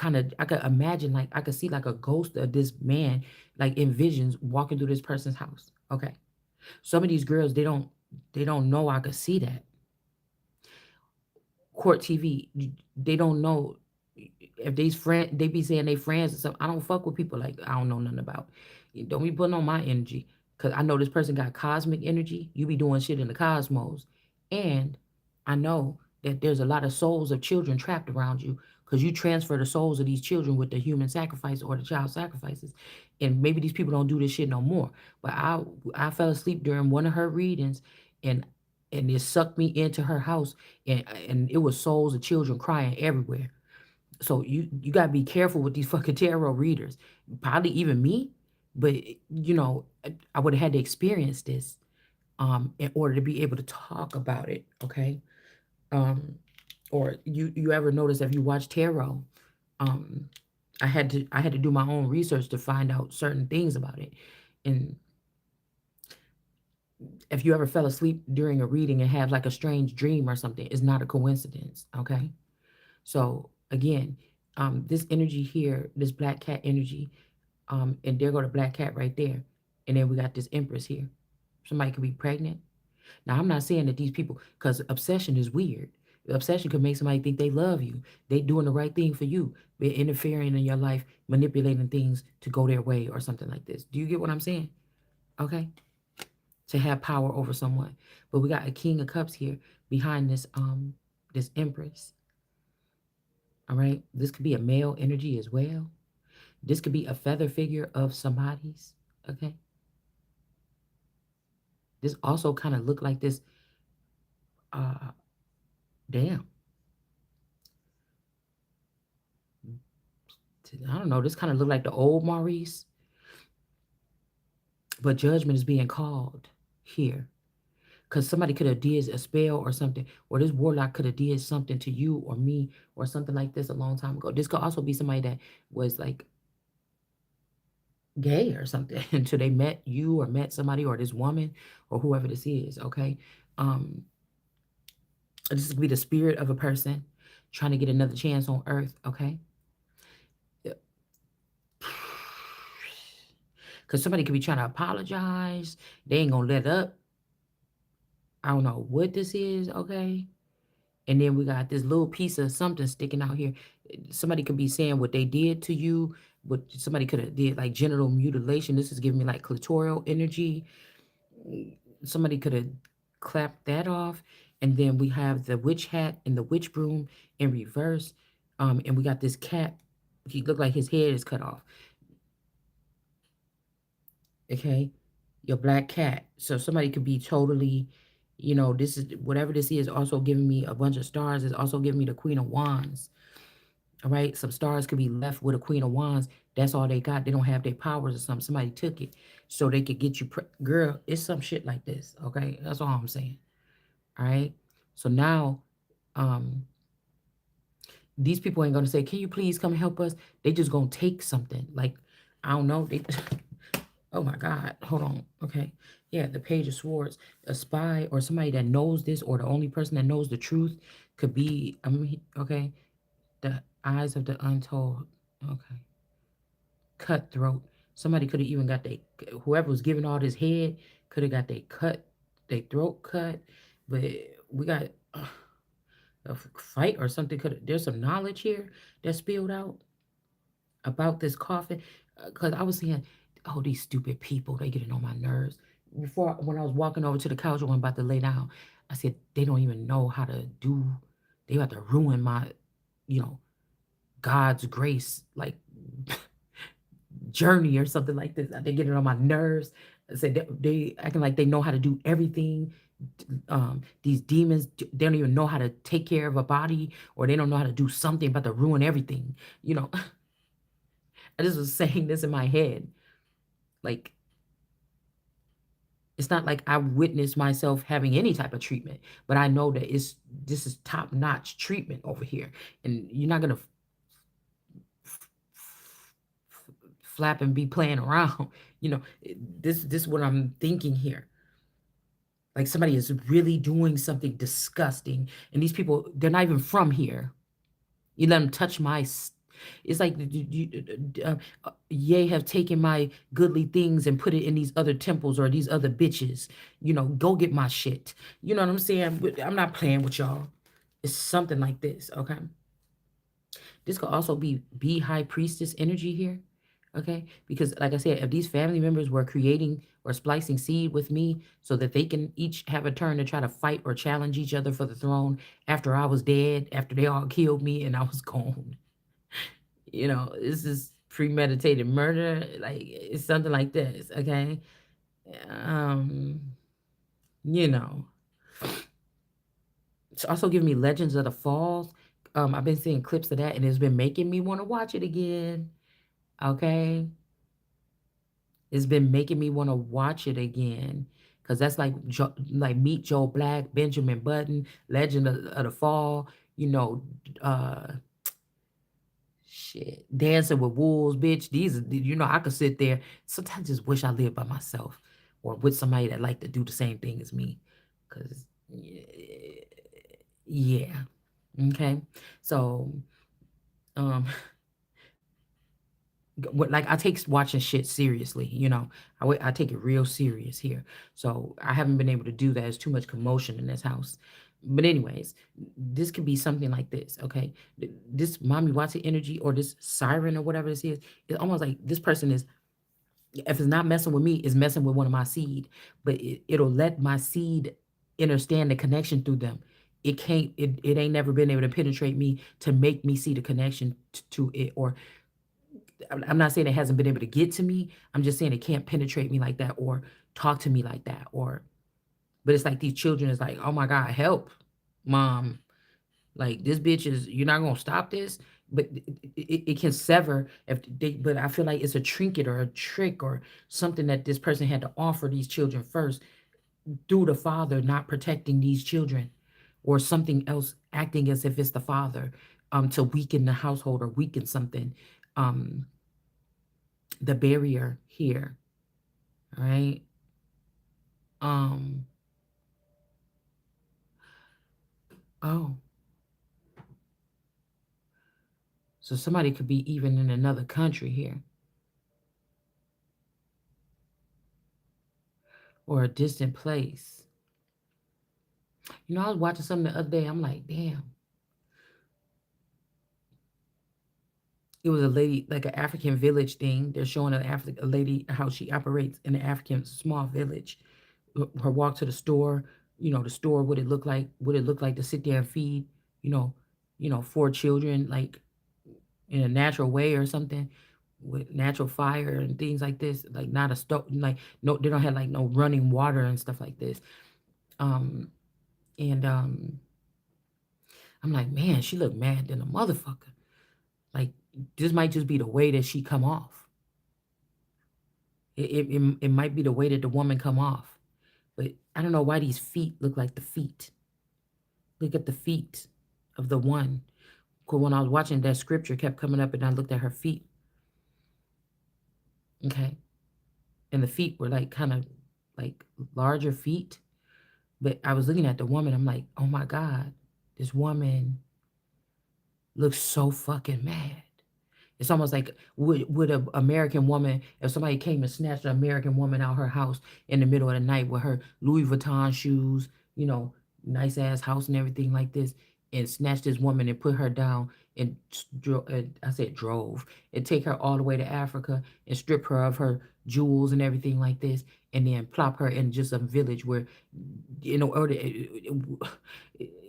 A: imagine, like, I could see like a ghost of this man, like in visions walking through this person's house. Okay. Some of these girls, they don't know I could see that. Court TV, they don't know if they be saying they friends and stuff. I don't fuck with people like I don't know nothing about. You don't be putting on my energy because I know this person got cosmic energy. You be doing shit in the cosmos, and I know that there's a lot of souls of children trapped around you because you transfer the souls of these children with the human sacrifice or the child sacrifices. And maybe these people don't do this shit no more. But I fell asleep during one of her readings, and it sucked me into her house, and it was souls of children crying everywhere. So you gotta be careful with these fucking tarot readers. Probably even me, but I would have had to experience this in order to be able to talk about it. Okay. Um, or you ever notice if you watch tarot, um, I had to do my own research to find out certain things about it. And if you ever fell asleep during a reading and have like a strange dream or something, it's not a coincidence. Okay. So again, this energy here, this black cat energy, and there go the black cat right there. And then we got this empress here. Somebody could be pregnant. Now, I'm not saying that these people, because obsession is weird. Obsession could make somebody think they love you. They doing the right thing for you. They're interfering in your life, manipulating things to go their way or something like this. Do you get what I'm saying? Okay. To have power over someone. But we got a king of cups here behind this empress. All right. This could be a male energy as well. This could be a feather figure of somebody's. Okay. This also kind of look like this. Uh, damn. I don't know. This kind of look like the old Maurice, but judgment is being called here because somebody could have did a spell or something, or this warlock could have did something to you or me or something like this a long time ago. This could also be somebody that was like gay or something until they met you or met somebody or this woman or whoever this is. Okay. Um, this could be the spirit of a person trying to get another chance on earth. Okay. Because somebody could be trying to apologize. They ain't gonna let up. I don't know what this is, okay? And then we got this little piece of something sticking out here. Somebody could be saying what they did to you, what somebody could have did like genital mutilation. This is giving me like clitoral energy. Somebody could have clapped that off. And then we have the witch hat and the witch broom in reverse. And we got this cat. He looked like his head is cut off. Okay, your black cat. So somebody could be totally, this is whatever this is also giving me a bunch of stars. Is also giving me the Queen of Wands. All right, some stars could be left with a Queen of Wands. That's all they got. They don't have their powers or something. Somebody took it so they could get you. Girl, it's some shit like this. Okay, that's all I'm saying. All right. So now, um, these people ain't gonna say, "Can you please come help us?" They just gonna take something. Like, I don't know. They Oh my God. Hold on. Okay. Yeah, the Page of Swords. A spy or somebody that knows this or the only person that knows the truth could be, okay. The eyes of the untold. Okay. Cutthroat. Somebody could have even got whoever was giving all this head could have got their throat cut. But we got a fight or something. There's some knowledge here that spilled out about this coffin, because I was saying, oh, these stupid people, they getting on my nerves. Before, when I was walking over to the couch when I'm about to lay down, I said, they don't even know how to do, they have to ruin my, you know, God's grace, like journey or something like this. They getting on my nerves. I said, they acting like they know how to do everything. These demons, they don't even know how to take care of a body, or they don't know how to do something, about to ruin everything. I just was saying this in my head. Like, it's not like I witnessed myself having any type of treatment, but I know that this is top notch treatment over here, and you're not gonna flap and be playing around. This is what I'm thinking here. Like, somebody is really doing something disgusting, and these people, they're not even from here. You let them touch my. It's like ye have taken my goodly things and put it in these other temples or these other bitches. Go get my shit. You know what I'm saying? I'm not playing with y'all. It's something like this, okay? This could also be high priestess energy here, Okay, because like I said, if these family members were creating or splicing seed with me so that they can each have a turn to try to fight or challenge each other for the throne after I was dead, after they all killed me and I was gone, this is premeditated murder. Like it's something like this. Okay, um, you know, it's also giving me Legends of the Falls. I've been seeing clips of that, and it's been making me want to watch it again. Okay, it's been making me want to watch it again because that's like like Meet Joe Black, Benjamin Button, Legend of the Fall. You know, uh, shit, Dancing with Wolves, bitch. These, I could sit there. Sometimes just wish I lived by myself or with somebody that like to do the same thing as me, cause yeah, okay. So, um, like I take watching shit seriously, I take it real serious here. So I haven't been able to do that. There's too much commotion in this house. But anyways, this could be something like this, okay? This mommy Watson energy or this siren or whatever this is, it's almost like this person is, if it's not messing with me, is messing with one of my seed. But it'll let my seed understand the connection through them. It ain't never been able to penetrate me to make me see the connection to it, or I'm not saying it hasn't been able to get to me. I'm just saying it can't penetrate me like that or talk to me like that. But it's like these children is like, oh my God, help, mom. Like this bitch is, you're not gonna stop this. But it can sever if they. But I feel like it's a trinket or a trick or something that this person had to offer these children first through the father not protecting these children, or something else acting as if it's the father, to weaken the household or weaken something. Um, the barrier here, right? Um, oh, so somebody could be even in another country here or a distant place. I was watching something the other day. I'm like, damn. It was a lady, like an African village thing. They're showing a lady how she operates in an African small village. Her walk to the store, the store, what it look like to sit there and feed, you know, four children, like in a natural way or something, with natural fire and things like this, like not a stove, like no, they don't have like no running water and stuff like this. Um, and I'm like, man, she looked mad than a motherfucker. Like this might just be the way that she come off. It might be the way that the woman come off. But I don't know why these feet look like the feet. Look at the feet of the one. Because when I was watching, that scripture kept coming up and I looked at her feet. Okay. And the feet were like kind of like larger feet. But I was looking at the woman. I'm like, oh my God, this woman looks so fucking mad. It's almost like would an American woman, if somebody came and snatched an American woman out her house in the middle of the night with her Louis Vuitton shoes, nice ass house and everything like this, and snatched this woman and put her down and I said drove, and take her all the way to Africa and strip her of her jewels and everything like this, and then plop her in just a village where, in order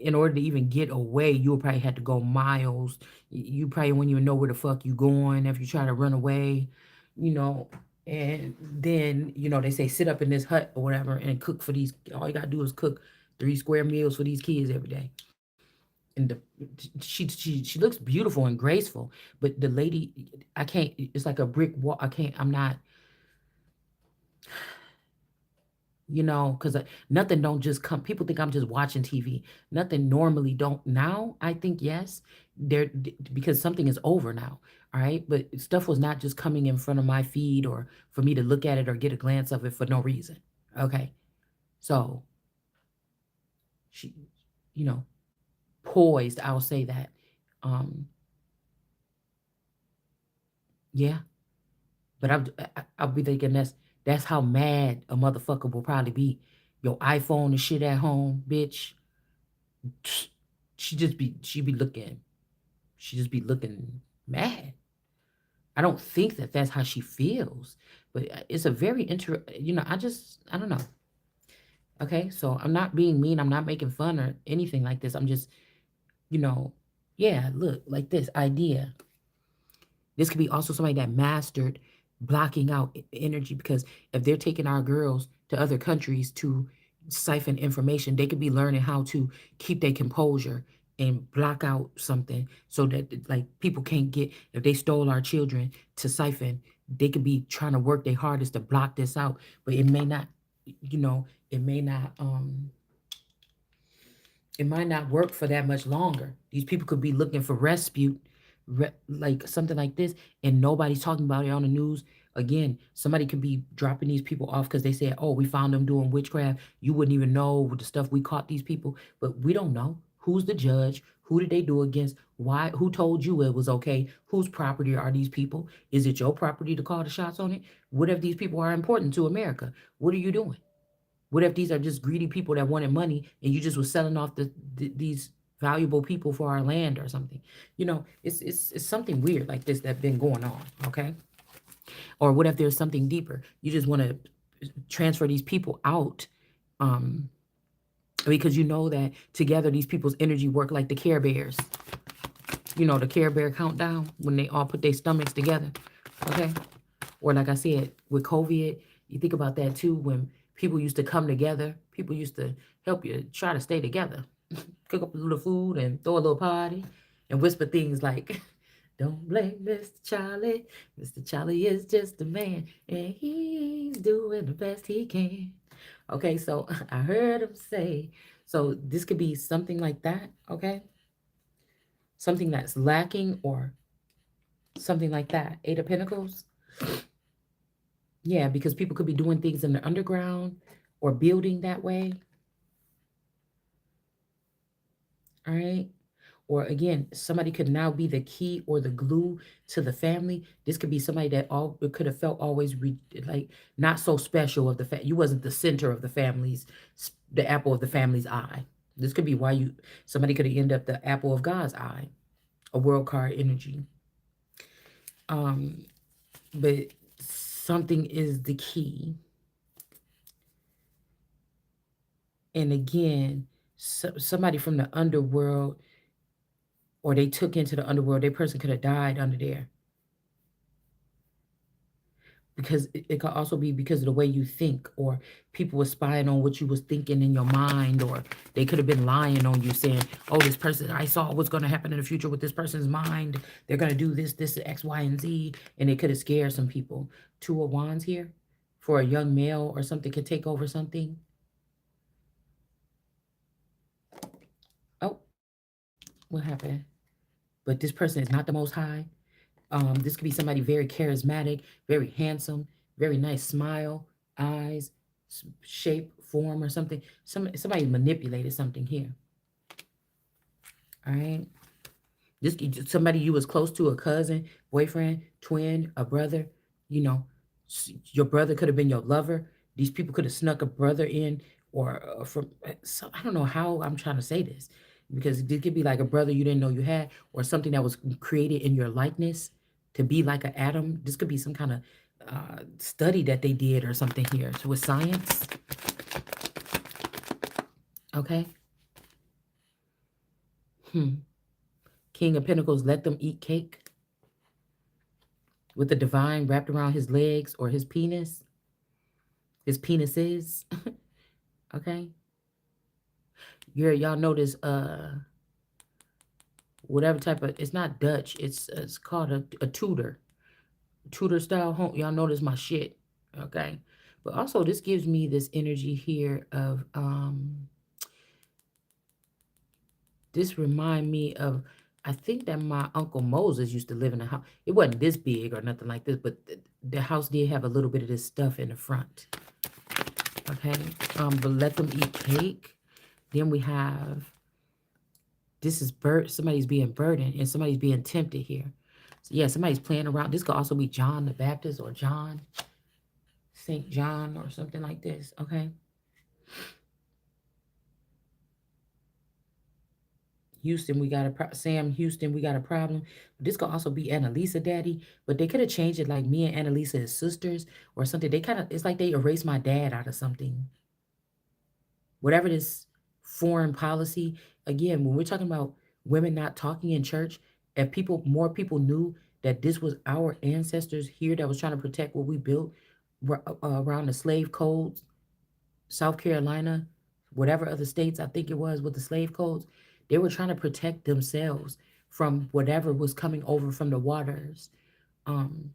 A: in order to even get away, you'll probably have to go miles. You probably won't even know where the fuck you going if you try to run away, you know. And then, they say sit up in this hut or whatever and cook for these. All you gotta do is cook 3 square meals for these kids every day. And she looks beautiful and graceful, but the lady, I can't. It's like a brick wall. I can't. I'm not. Because nothing don't just come. People think I'm just watching TV. Nothing normally don't. Now I think yes, because something is over now. All right, but stuff was not just coming in front of my feed or for me to look at it or get a glance of it for no reason. Okay, so she, you know, poised. I'll say that. Um, yeah, but I'll be thinking that's how mad a motherfucker will probably be. Your iPhone and shit at home, bitch. She just be she be looking she just be looking mad. I don't think that that's how she feels, but it's a very I don't know. Okay, so I'm not being mean. I'm not making fun or anything like this. I'm just, you know, yeah, look, like this idea. This could be also somebody that mastered blocking out energy, because if they're taking our girls to other countries to siphon information, they could be learning how to keep their composure and block out something so that like people can't get, if they stole our children to siphon, they could be trying to work their hardest to block this out, but it may not, you know, it may not it might not work for that much longer. These people could be looking for respite, like something like this, and nobody's talking about it on the news. Again, somebody could be dropping these people off because they said, "Oh, we found them doing witchcraft." You wouldn't even know with the stuff we caught these people, but we don't know who's the judge. Who did they do against? Why? Who told you it was okay? Whose property are these people? Is it your property to call the shots on it? What if these people are important to America? What are you doing? What if these are just greedy people that wanted money and you just was selling off these valuable people for our land or something? It's something weird like this that's been going on, okay? Or what if there's something deeper? You just want to transfer these people out, um, because you know that together these people's energy work like the Care Bears. The Care Bear countdown when they all put their stomachs together, okay? Or like I said, with COVID, you think about that too, when people used to come together, people used to help you try to stay together, cook up a little food and throw a little party and whisper things like, don't blame Mr. Charlie. Mr. Charlie is just a man and he's doing the best he can. Okay, so I heard him say, so this could be something like that, okay? Something that's lacking or something like that. Eight of Pentacles. Yeah, because people could be doing things in the underground or building that way. All right. Or again, somebody could now be the key or the glue to the family. This could be somebody that all could have felt always like not so special of the fact you wasn't the center of the family's, the apple of the family's eye. This could be why somebody could have ended up the apple of God's eye, a world card energy. But something is the key. And again, somebody from the underworld, or they took into the underworld, their person could have died under there. Because it could also be because of the way you think, or people were spying on what you was thinking in your mind, or they could have been lying on you saying, oh, this person, I saw what's going to happen in the future with this person's mind. They're going to do this, X, Y, and Z. And it could have scared some people. Two of Wands here for a young male or something could take over something. Oh, what happened? But this person is not the most high. This could be somebody very charismatic, very handsome, very nice smile, eyes, shape, form, or something. Somebody manipulated something here. All right. This somebody you was close to, a cousin, boyfriend, twin, a brother. You know, your brother could have been your lover. These people could have snuck a brother in, or from. So I don't know how I'm trying to say this, because it could be like a brother you didn't know you had, or something that was created in your likeness to be like an atom. This could be some kind of study that they did or something here. So with science, okay. King of Pentacles, let them eat cake with the divine wrapped around his legs or his penis. His penis is. Okay. Y'all notice whatever type of, it's not Dutch, it's called a Tudor style home. Y'all notice my shit. Okay. But also this gives me this energy here of this remind me of, I think that my Uncle Moses used to live in a house. It wasn't this big or nothing like this, but the house did have a little bit of this stuff in the front. Okay. But let them eat cake. Then we have, this is somebody's being burdened and somebody's being tempted here. So yeah, somebody's playing around. This could also be John the Baptist or John, St. John or something like this. Okay. Houston, we got Sam Houston, we got a problem. This could also be Annalisa daddy, but they could have changed it like me and Annalisa as sisters or something. They kind of, it's like they erased my dad out of something. Whatever this foreign policy, again, when we're talking about women not talking in church, if people, more people knew that this was our ancestors here that was trying to protect what we built around the slave codes, South Carolina, whatever other states I think it was with the slave codes, they were trying to protect themselves from whatever was coming over from the waters. Um,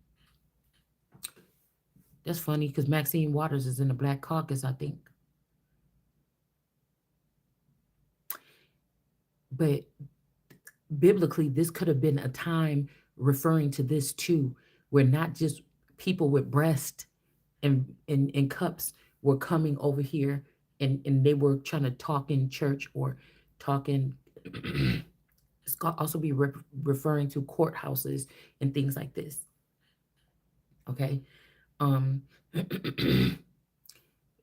A: that's funny because Maxine Waters is in the Black Caucus, I think. But biblically, this could have been a time referring to this too, where not just people with breast and cups were coming over here and they were trying to talk in church or talking. It's also be referring to courthouses and things like this. Okay. Um,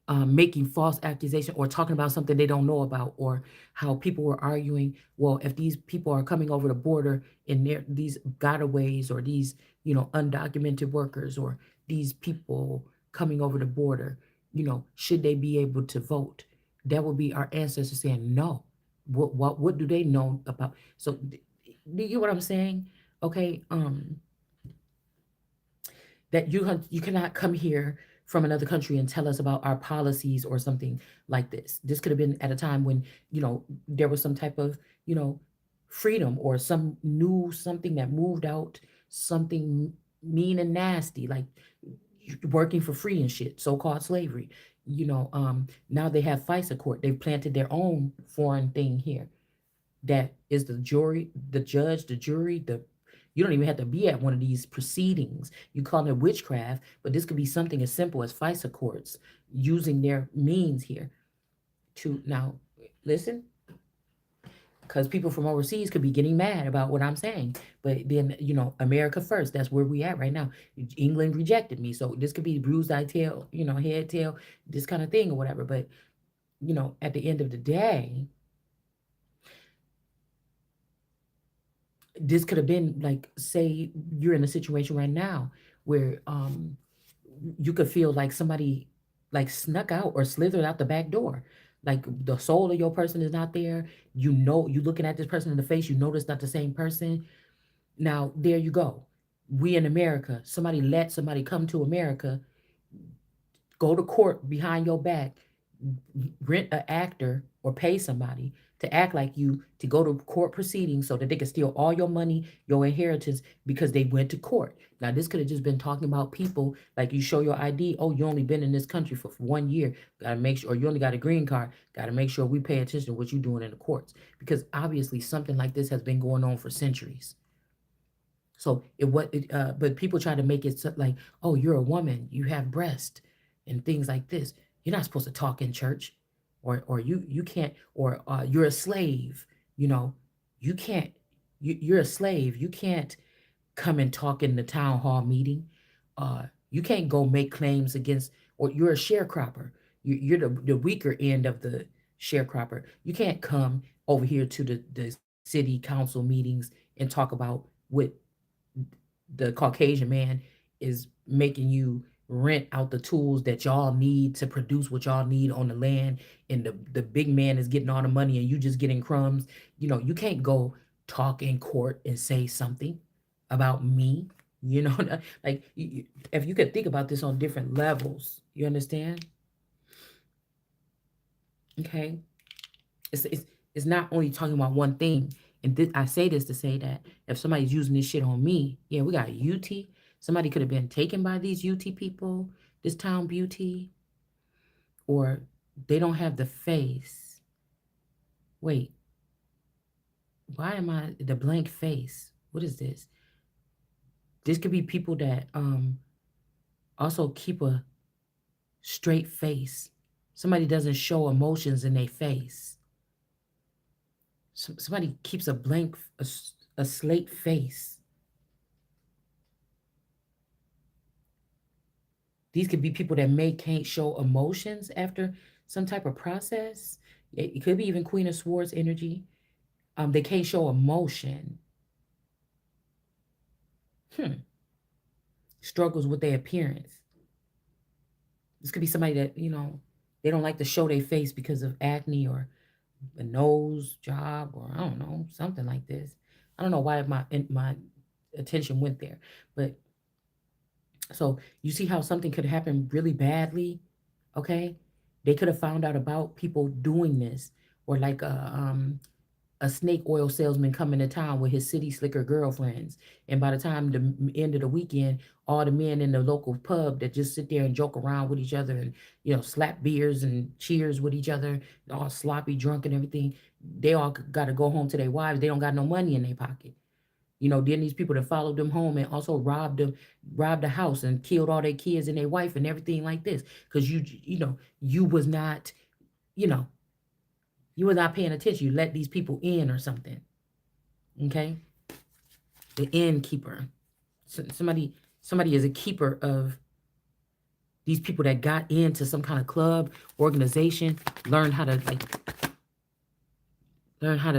A: making false accusation or talking about something they don't know about, or how people were arguing, well, if these people are coming over the border and they're these gotaways or these, undocumented workers or these people coming over the border, should they be able to vote? That would be our ancestors saying no. What do they know about? So do you get what I'm saying? Okay. That you cannot come here from another country and tell us about our policies or something like this. This could have been at a time when, there was some type of, you know freedom, or some new something that moved out, something mean and nasty, like working for free and shit, so-called slavery. Now they have FISA court. They've planted their own foreign thing here, that is the jury, the judge, the jury, the you don't even have to be at one of these proceedings. You call it witchcraft, but this could be something as simple as FISA courts using their means here to now listen, because people from overseas could be getting mad about what I'm saying. But then, America first, that's where we at right now. England rejected me. So this could be bruised eye tail, head tail, this kind of thing or whatever. But, at the end of the day, this could have been like, say you're in a situation right now where you could feel like somebody like snuck out or slithered out the back door, like the soul of your person is not there. You looking at this person in the face, you know it's not the same person. Now there you go. We in America, somebody let somebody come to America, go to court behind your back, rent an actor or pay somebody to act like you, to go to court proceedings so that they can steal all your money, your inheritance, because they went to court. Now, this could have just been talking about people like you show your ID. Oh, you only been in this country for 1 year. Got to make sure, or you only got a green card. Got to make sure we pay attention to what you're doing in the courts, because obviously something like this has been going on for centuries. So but people try to make it like, oh, you're a woman, you have breast, and things like this. You're not supposed to talk in church, or you can't, or you're a slave. You know, you can't. You're a slave. You can't come and talk in the town hall meeting. You can't go make claims against, or you're a sharecropper. You're the weaker end of the sharecropper. You can't come over here to the city council meetings and talk about what the Caucasian man is making you rent out the tools that y'all need to produce what y'all need on the land, and the big man is getting all the money and you just getting crumbs. You can't go talk in court and say something about me. You know, like if you could think about this on different levels, you understand? Okay, it's not only talking about one thing. And I say this to say that if somebody's using this shit on me, yeah, we got UT. Somebody could have been taken by these UT people, this town beauty, or they don't have the face. Wait, why am I the blank face? What is this? This could be people that also keep a straight face. Somebody doesn't show emotions in their face. Somebody keeps a blank, a slate face. These could be people that can't show emotions after some type of process. It could be even Queen of Swords energy. They can't show emotion. Hmm. Struggles with their appearance. This could be somebody that, they don't like to show their face because of acne or a nose job, or I don't know, something like this. I don't know why my attention went there. But so you see how something could happen really badly, okay? They could have found out about people doing this, or like a snake oil salesman coming to town with his city slicker girlfriends. And by the time the end of the weekend, all the men in the local pub that just sit there and joke around with each other and, slap beers and cheers with each other, all sloppy, drunk and everything, they all got to go home to their wives. They don't got no money in their pocket. Then these people that followed them home and also robbed the house and killed all their kids and their wife and everything like this. Because you was not, you know, you were not paying attention. You let these people in or something. Okay, the innkeeper. Somebody is a keeper of these people that got into some kind of club, organization, learn how to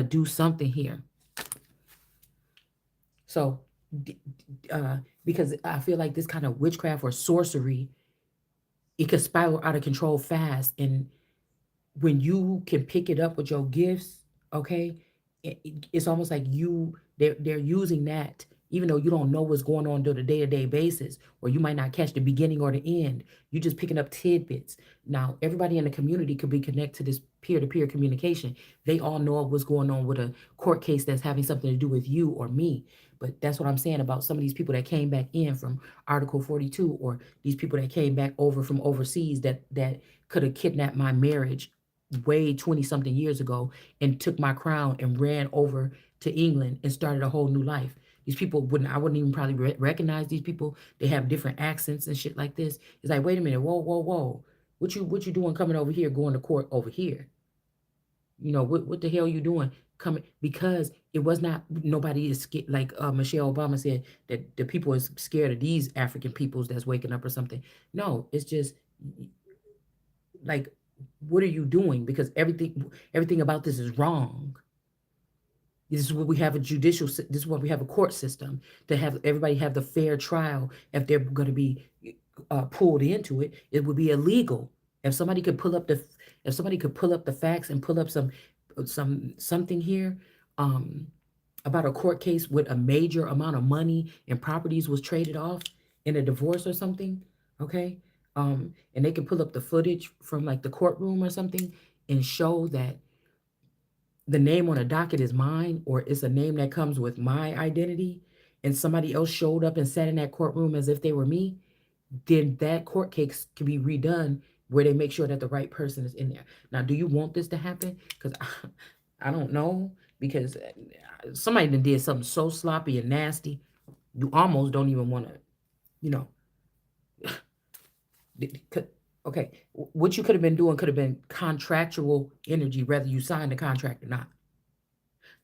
A: do something here. So, because I feel like this kind of witchcraft or sorcery, it could spiral out of control fast, and when you can pick it up with your gifts, okay, it's almost like they're using that, even though you don't know what's going on on a day-to-day basis, or you might not catch the beginning or the end. You're just picking up tidbits. Now everybody in the community could be connected to this peer-to-peer communication. They all know what's going on with a court case that's having something to do with you or me. But that's what I'm saying about some of these people that came back in from Article 42, or these people that came back over from overseas that could have kidnapped my marriage way 20 something years ago and took my crown and ran over to England and started a whole new life. These people I wouldn't even probably recognize these people. They have different accents and shit like this. It's like, wait a minute, whoa, whoa, whoa. What you doing coming over here, going to court over here? What the hell you doing coming? Because it was not, nobody is scared, like Michelle Obama said, that the people is scared of these African peoples that's waking up or something. No, it's just like, what are you doing? Because everything about this is wrong. This is what we have a this is what we have a court system, to have everybody have the fair trial. If they're going to be pulled into it, it would be illegal. If somebody could pull up the facts and pull up something here, um, about a court case with a major amount of money and properties was traded off in a divorce or something, okay? And they can pull up the footage from like the courtroom or something and show that the name on a docket is mine, or it's a name that comes with my identity, and somebody else showed up and sat in that courtroom as if they were me, then that court case can be redone where they make sure that the right person is in there. Now, do you want this to happen? Because I don't know, because somebody that did something so sloppy and nasty, you almost don't even want to, you know, okay, what you could have been doing could have been contractual energy, whether you signed the contract or not.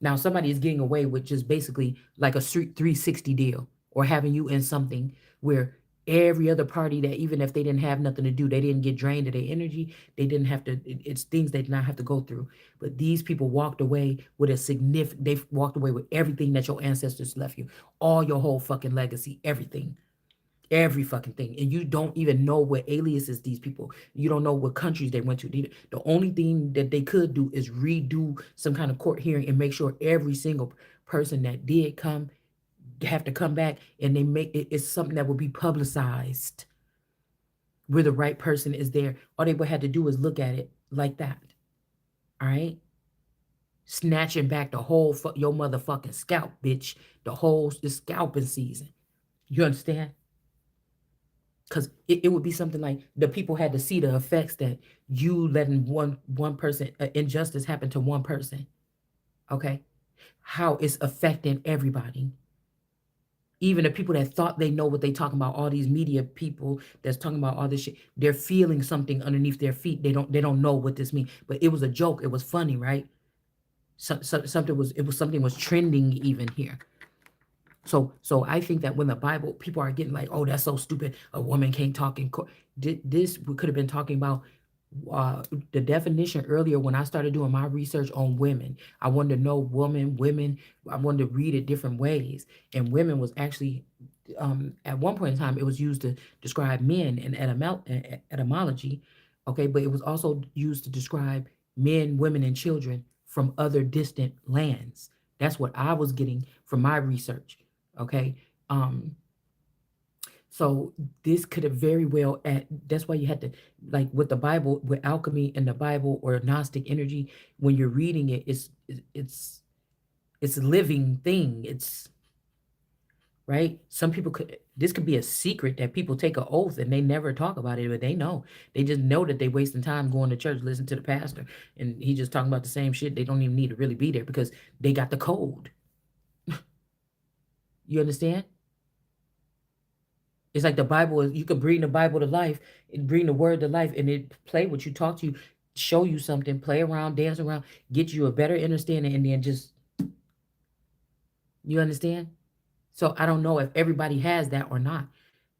A: Now somebody is getting away with just basically like a street 360 deal, or having you in something where every other party, that even if they didn't have nothing to do, they didn't get drained of their energy, they didn't have to, it's things they did not have to go through. But these people walked away with they've walked away with everything that your ancestors left you, all your whole fucking legacy, everything. Every fucking thing. And you don't even know what aliases these people. You don't know what countries they went to. The only thing that they could do is redo some kind of court hearing and make sure every single person that did come have to come back, and they make it's something that will be publicized where the right person is there. All they would have to do is look at it like that. All right? Snatching back the whole your motherfucking scalp, bitch. The whole scalping season. You understand? Because it would be something like the people had to see the effects that you letting one person, injustice happen to one person. Okay, how it's affecting everybody, even the people that thought they know what they talking about. All these media people that's talking about all this shit, they're feeling something underneath their feet. They don't know what this means, but it was a joke. It was funny, right? Something was trending even here. So I think that when the Bible, people are getting like, oh, that's so stupid, a woman can't talk in court. This we could have been talking about uh, the definition earlier when I started doing my research on women. I wanted to know women. I wanted to read it different ways. And women was actually, at one point in time, it was used to describe men in etymology. Okay, but it was also used to describe men, women, and children from other distant lands. That's what I was getting from my research. Okay. Um, so this could have very well, that's why you had to, like with the Bible, with alchemy in the Bible or Gnostic energy, when you're reading it, it's a living thing. It's right. Some people could, this could be a secret that people take an oath and they never talk about it, but they know. They just know that they wasting time going to church, listen to the pastor, and he just talking about the same shit. They don't even need to really be there because they got the code. You understand? It's like the Bible is, you could bring the Bible to life, bring the word to life, and it play with you, talk to you, show you something, play around, dance around, get you a better understanding, and then just, you understand? So I don't know if everybody has that or not.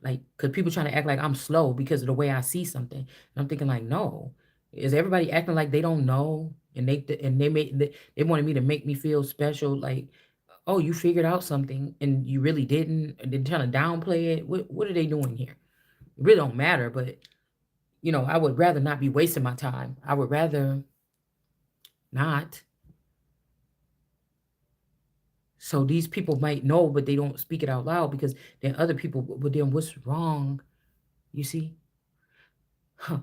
A: Like, cause people trying to act like I'm slow because of the way I see something. And I'm thinking like, no. Is everybody acting like they don't know? And they wanted me to make me feel special, like, oh, you figured out something and you really didn't, and they're trying to downplay it. What are they doing here? It really don't matter, but I would rather not be wasting my time. I would rather not. So these people might know, but they don't speak it out loud because then other people, but then what's wrong? You see? Huh.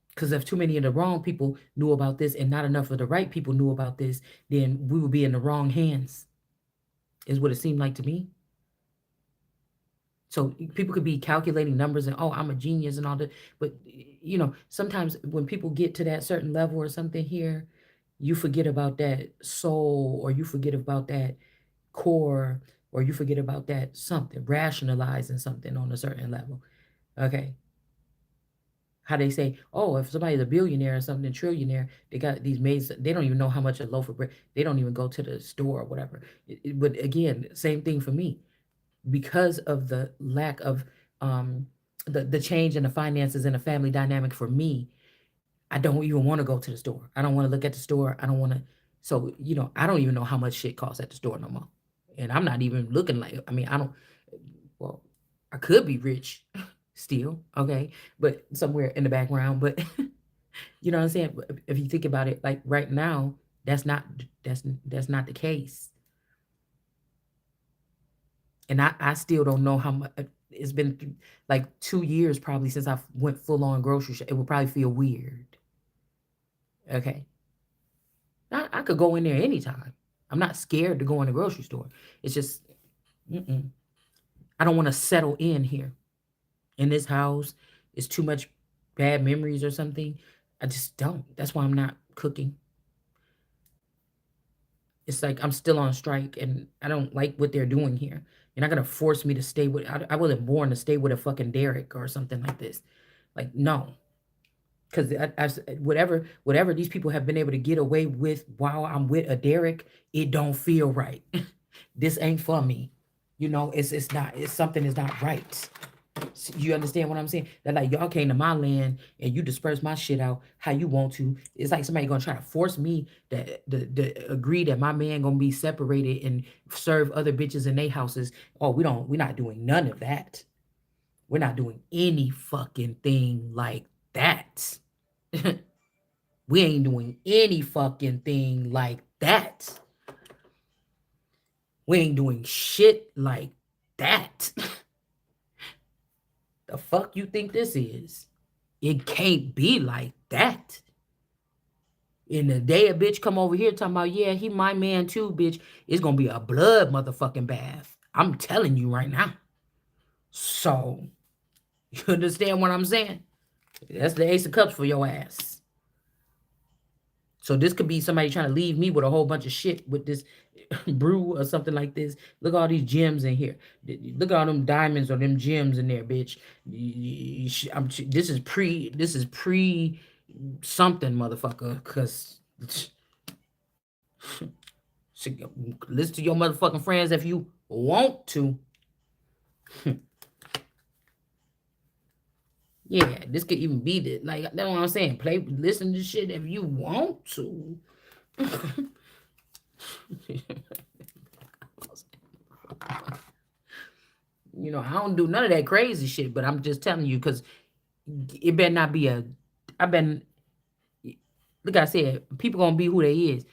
A: Because if too many of the wrong people knew about this and not enough of the right people knew about this, then we would be in the wrong hands, is what it seemed like to me. So people could be calculating numbers and, oh, I'm a genius and all that. But, sometimes when people get to that certain level or something here, you forget about that soul, or you forget about that core, or you forget about that something, rationalizing something on a certain level. Okay. How they say, oh, if somebody's a billionaire or something, a trillionaire, they got these maids, they don't even know how much a loaf of bread, they don't even go to the store or whatever. But again, same thing for me. Because of the lack of um the change in the finances and the family dynamic for me, I don't even want to go to the store. I don't want to look at the store. I don't want to. So, I don't even know how much shit costs at the store no more. And I'm not even looking like, I mean, I don't, well, I could be rich still, okay, but somewhere in the background. But you know what I'm saying? If you think about it, like right now, that's not that's not the case. And I still don't know how much. It's been like 2 years probably since I went full on grocery shop. It would probably feel weird. Okay. I could go in there anytime. I'm not scared to go in the grocery store. It's just, mm-mm. I don't want to settle in here in this house. It's too much bad memories or something. I just don't. That's why I'm not cooking. It's like I'm still on strike and I don't like what they're doing here. You're not gonna force me to stay with. I wasn't born to stay with a fucking Derek or something like this. Like no, because whatever these people have been able to get away with while I'm with a Derek, it don't feel right. This ain't for me. It's not. It's something is not right. You understand what I'm saying? That like y'all came to my land and you disperse my shit out how you want to. It's like somebody gonna try to force me to agree that my man gonna be separated and serve other bitches in their houses. Oh, we're not doing none of that. We're not doing any fucking thing like that. We ain't doing any fucking thing like that. We ain't doing shit like that. The fuck you think this is? It can't be like that. In the day a bitch come over here talking about, yeah, he my man too, bitch, it's gonna be a blood motherfucking bath. I'm telling you right now. So, you understand what I'm saying? That's the Ace of Cups for your ass. So this could be somebody trying to leave me with a whole bunch of shit with this brew or something like this. Look at all these gems in here. Look at all them diamonds or them gems in there, bitch. This is pre something, motherfucker. Cause listen to your motherfucking friends if you want to. Yeah, this could even be the like that's what I'm saying. Play, listen to shit if you want to. You know, I don't do none of that crazy shit, but I'm just telling you because it better not be a. I been like I said, people gonna be who they is.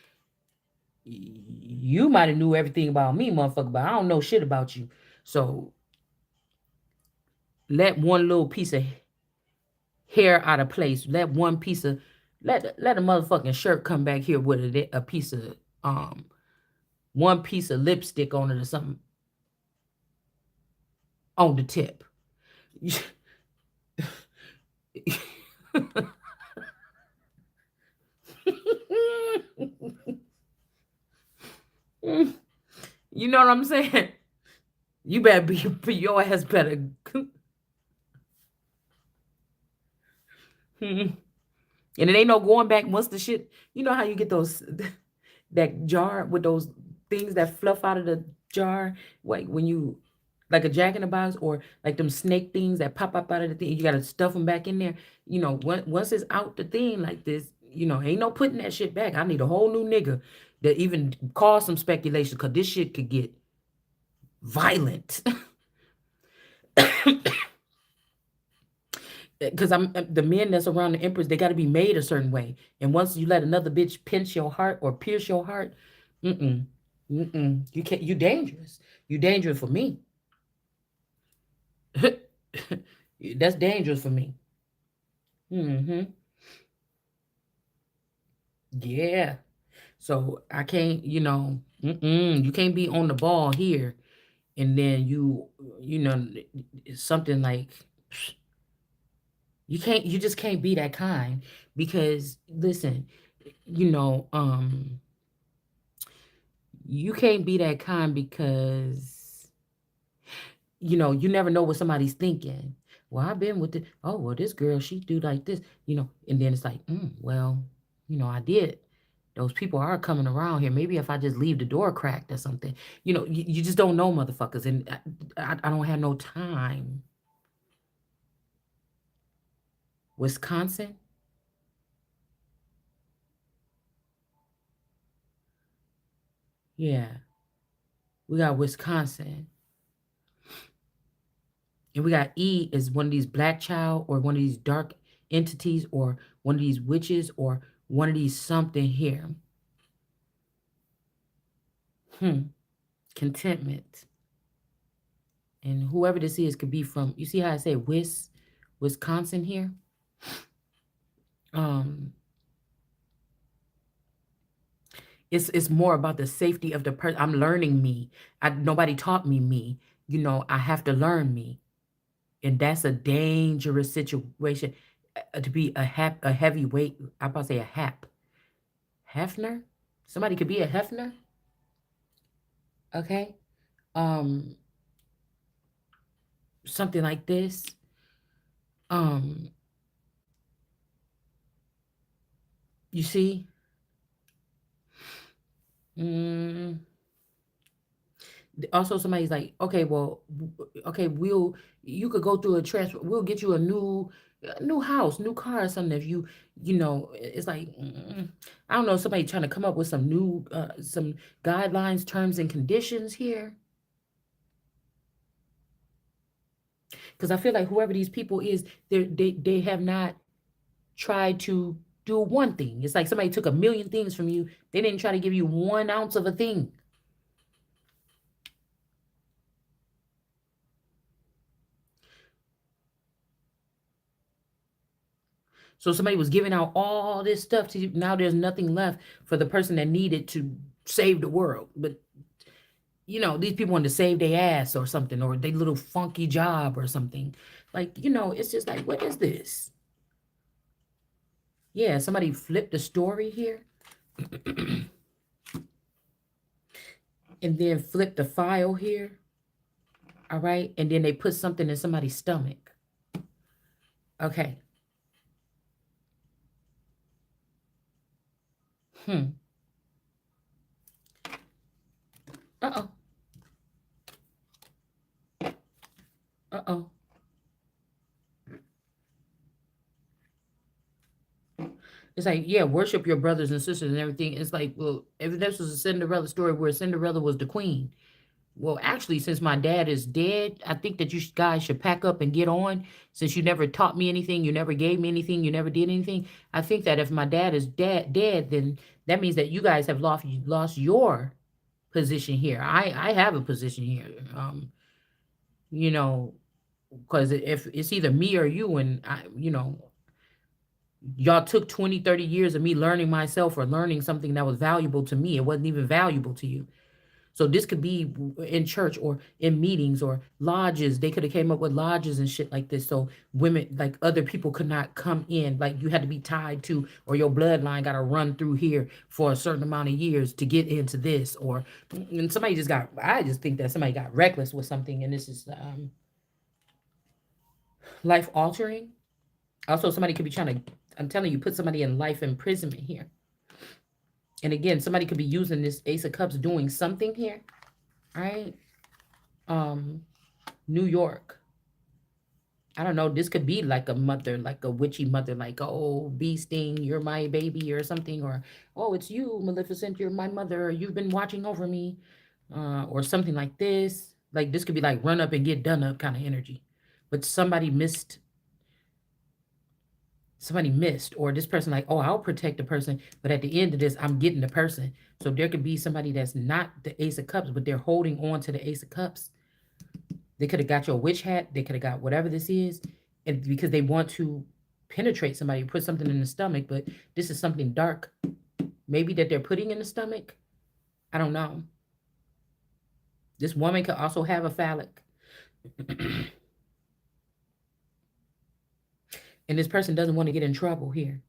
A: You might have knew everything about me, motherfucker, but I don't know shit about you. So let one little piece of hair out of place. Let one piece of let a motherfucking shirt come back here with a piece of um one piece of lipstick on it or something on the tip. You know what I'm saying? You better be your ass better. And it ain't no going back once the shit. You know how you get those that jar with those things that fluff out of the jar, like when you like a Jack in the Box or like them snake things that pop up out of the thing. You gotta stuff them back in there. You know, once it's out the thing like this, you know, ain't no putting that shit back. I need a whole new nigga that even cause some speculation because this shit could get violent. Because I'm the men that's around the Empress, they got to be made a certain way. And once you let another bitch pinch your heart or pierce your heart, mm-mm, mm-mm, you can't. You dangerous. You dangerous for me. That's dangerous for me. Hmm. Yeah. So I can't. You know, you can't be on the ball here, and then you know, it's something like you can't. You just can't be that kind because listen, you know, you can't be that kind because you know you never know what somebody's thinking. Well, I've been with it. Oh, well, this girl she do like this, you know, and then it's like, well, you know, I did. Those people are coming around here. Maybe if I just leave the door cracked or something, you know, you just don't know, motherfuckers, and I don't have no time. Wisconsin, yeah, we got Wisconsin, and we got E is one of these black child or one of these dark entities or one of these witches or one of these something here. Contentment. And whoever this is could be from, you see how I say Wisconsin here? Um, it's more about the safety of the person. I'm learning me. Nobody taught me. You know, I have to learn me. And that's a dangerous situation to be a heavyweight. I'm about to say a Hefner. Somebody could be a Hefner. Okay. Um, something like this. Um, you see? Mm, also somebody's like, okay, well, okay, you could go through a transfer, we'll get you a new house, new car or something if you know, it's like, I don't know, somebody trying to come up with some new some guidelines, terms and conditions here, because I feel like whoever these people is, they have not tried to do one thing. It's like somebody took a million things from you, they didn't try to give you 1 ounce of a thing. So somebody was giving out all this stuff to you. Now there's nothing left for the person that needed to save the world. But you know, these people want to save their ass or something, or their little funky job or something. Like, you know, it's just like, what is this? Yeah, somebody flipped the story here and then flipped the file here. All right. And then they put something in somebody's stomach. Okay. Hmm. Uh-oh. Uh-oh. It's like, yeah, worship your brothers and sisters and everything. It's like, well, if this was a Cinderella story where Cinderella was the queen, well, actually, since my dad is dead, I think that you guys should pack up and get on. Since you never taught me anything, you never gave me anything, you never did anything. I think that if my dad is dead, then that means that you guys have lost your position here. I have a position here. You know, because if it's either me or you, and y'all took 20, 30 years of me learning myself or learning something that was valuable to me. It wasn't even valuable to you. So this could be in church or in meetings or lodges. They could have came up with lodges and shit like this. So women, like other people, could not come in. Like you had to be tied to, or your bloodline got to run through here for a certain amount of years to get into this. Or and somebody just got. I just think that somebody got reckless with something, and this is life altering. Also, somebody could be trying to. I'm telling you, put somebody in life imprisonment here. And again, somebody could be using this Ace of Cups doing something here, right? Um, New York. I don't know. This could be like a mother, like a witchy mother, like, oh, bee sting, you're my baby or something, or oh, it's you, Maleficent, you're my mother, or you've been watching over me, or something like this. Like this could be like run up and get done up kind of energy, but somebody missed, or this person like, oh, I'll protect the person, but at the end of this, I'm getting the person. So there could be somebody that's not the Ace of Cups, but they're holding on to the Ace of Cups. They could have got your witch hat. They could have got whatever this is, and because they want to penetrate somebody, put something in the stomach. But this is something dark, maybe that they're putting in the stomach. I don't know. This woman could also have a phallic, and this person doesn't want to get in trouble here.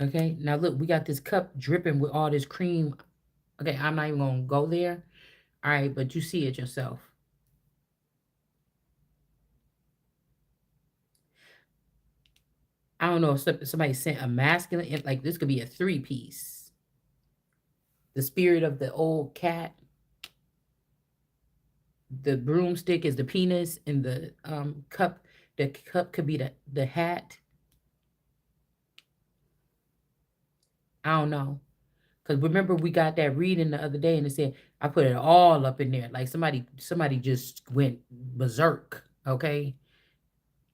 A: Okay, now look, we got this cup dripping with all this cream. Okay, I'm not even gonna go there. All right, but you see it yourself. I don't know if somebody sent a masculine, like this could be a three piece. The spirit of the old cat, the broomstick is the penis, and the cup could be the hat. I don't know. Because remember we got that reading the other day and it said I put it all up in there. Like somebody just went berserk. Okay.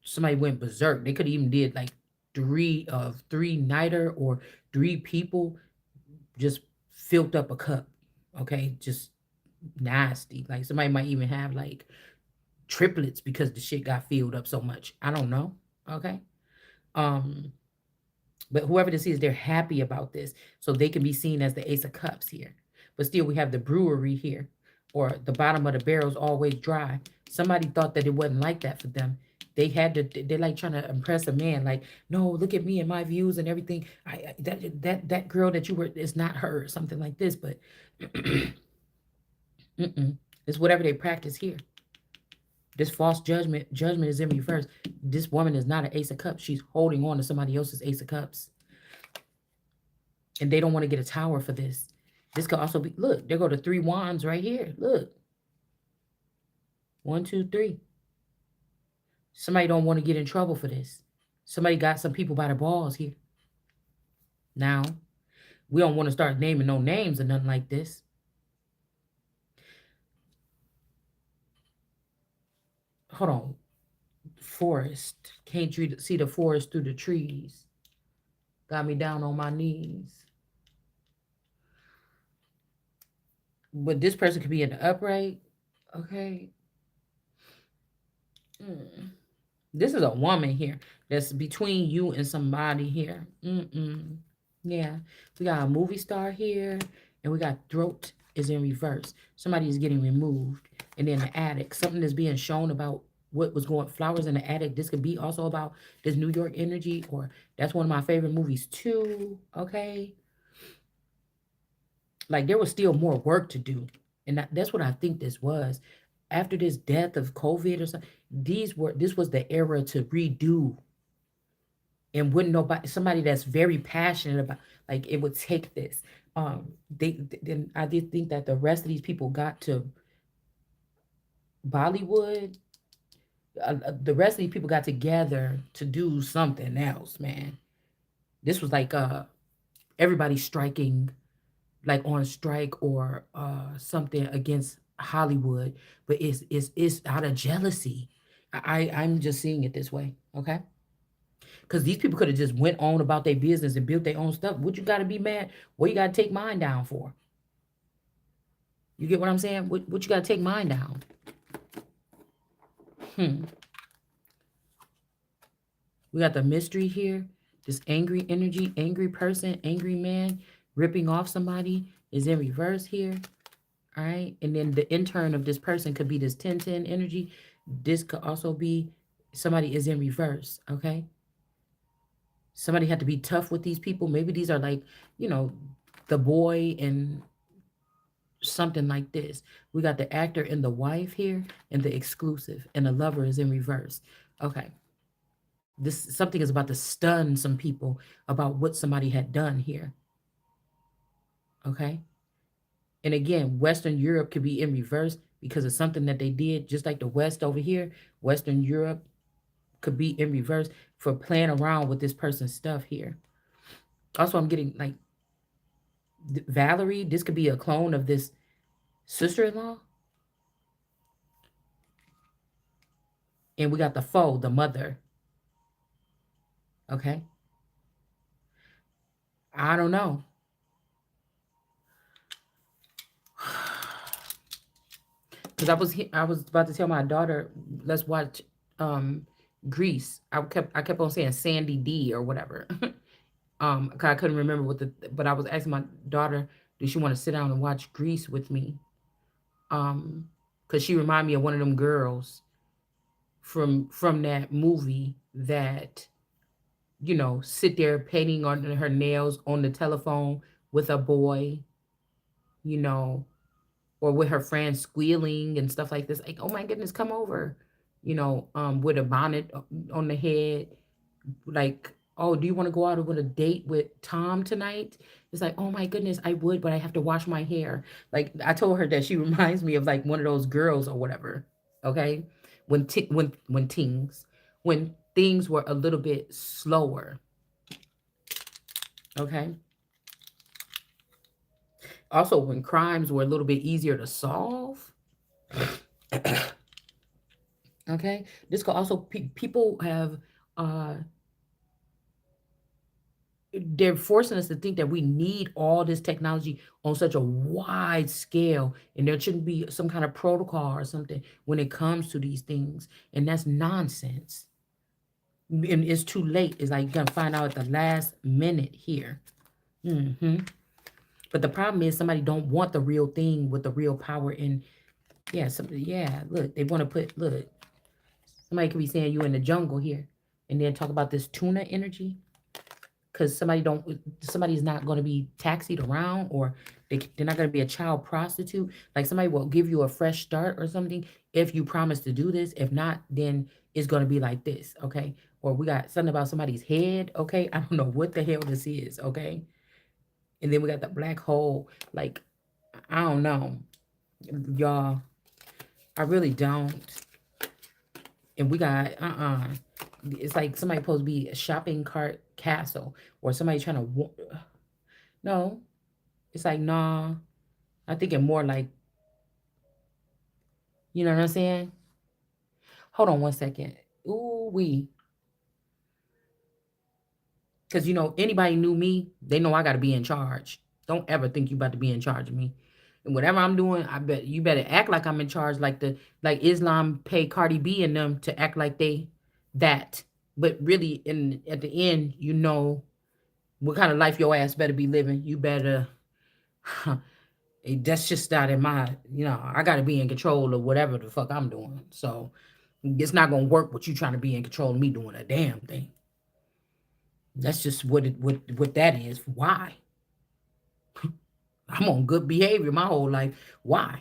A: Somebody went berserk. They could even did like three nighter or three people just filled up a cup. Okay. Just nasty. Like somebody might even have like triplets because the shit got filled up so much. I don't know. Okay. Um, but whoever this is, they're happy about this. So they can be seen as the Ace of Cups here. But still, we have the brewery here, or the bottom of the barrel's always dry. Somebody thought that it wasn't like that for them. They had to, they're like trying to impress a man, like, no, look at me and my views and everything. That girl that you were, it's not her, something like this. But it's whatever they practice here. This false judgment is in reverse. This woman is not an Ace of Cups. She's holding on to somebody else's Ace of Cups. And they don't want to get a tower for this. This could also be, look, there go the three wands right here. Look. 1, 2, 3. Somebody don't want to get in trouble for this. Somebody got some people by the balls here. Now, we don't want to start naming no names or nothing like this. Hold on. Forest. Can't you see the forest through the trees? Got me down on my knees. But this person could be in the upright. Okay. This is a woman here that's between you and somebody here. Yeah. We got a movie star here, and we got throat is in reverse. Somebody is getting removed. And then the attic, something is being shown about what was going, flowers in the attic. This could be also about this New York energy, or that's one of my favorite movies too. Okay. Like there was still more work to do. And that's what I think this was. After this death of COVID or something, this was the era to redo. And wouldn't nobody, somebody that's very passionate about, like it would take this. Then I did think that the rest of these people got to Bollywood. The rest of these people got together to do something else, man. This was like everybody striking, like on strike or something against Hollywood, but it's out of jealousy. I'm just seeing it this way, okay? Because these people could have just went on about their business and built their own stuff. What you got to be mad? What you got to take mine down for? You get what I'm saying? What you got to take mine down? Hmm. We got the mystery here. This angry energy, angry person, angry man ripping off somebody is in reverse here. All right. And then the intern of this person could be this 1010 energy. This could also be somebody is in reverse. Okay. Somebody had to be tough with these people. Maybe these are like, you know, the boy and something like this. We got the actor and the wife here and the exclusive, and the lover is in reverse. Okay. This something is about to stun some people about what somebody had done here. Okay. And again, Western Europe could be in reverse because of something that they did, just like the West over here. Western Europe could be in reverse for playing around with this person's stuff here. Also, I'm getting like Valerie, this could be a clone of this sister in law. And we got the foe, the mother. Okay. I don't know. Because I was about to tell my daughter, let's watch um Grease. I kept on saying Sandy D or whatever. 'Cause I couldn't remember but I was asking my daughter, did she want to sit down and watch Grease with me? Because she reminded me of one of them girls from that movie that sit there painting on her nails on the telephone with a boy, you know, or with her friends squealing and stuff like this. Like, oh my goodness, come over, with a bonnet on the head. Like, oh, do you want to go out on a date with Tom tonight? It's like, oh my goodness, I would, but I have to wash my hair. Like, I told her that she reminds me of like one of those girls or whatever. Okay, when teens, when things were a little bit slower. Okay, also when crimes were a little bit easier to solve. Okay, this could also people have uh they're forcing us to think that we need all this technology on such a wide scale, and there shouldn't be some kind of protocol or something when it comes to these things, and that's nonsense. And it's too late. It's like you're gonna find out at the last minute here. hmm but the problem is somebody don't want the real thing with the real power. And yeah, look, they want to look, somebody could be saying you in the jungle here, and then talk about this tuna energy because somebody's not going to be taxied around, or they're not going to be a child prostitute. Like, somebody will give you a fresh start or something if you promise to do this. If not, then it's going to be like this. Okay. Or we got something about somebody's head. Okay. I don't know what the hell this is. Okay. And then we got the black hole. Like, I don't know, y'all. I really don't. And we got it's like somebody supposed to be a shopping cart castle, or somebody trying to no. It's like, nah. I think it more like, you know what I'm saying? Hold on one second. Ooh wee. Because anybody knew me, they know I gotta be in charge. Don't ever think you about to be in charge of me. And whatever I'm doing, I bet you better act like I'm in charge, like Islam pay Cardi B and them to act like they that. But really, at the end, what kind of life your ass better be living. You better that's just not in my, I got to be in control of whatever the fuck I'm doing. So it's not going to work with you trying to be in control of me doing a damn thing. That's just what that is. Why? I'm on good behavior my whole life. Why?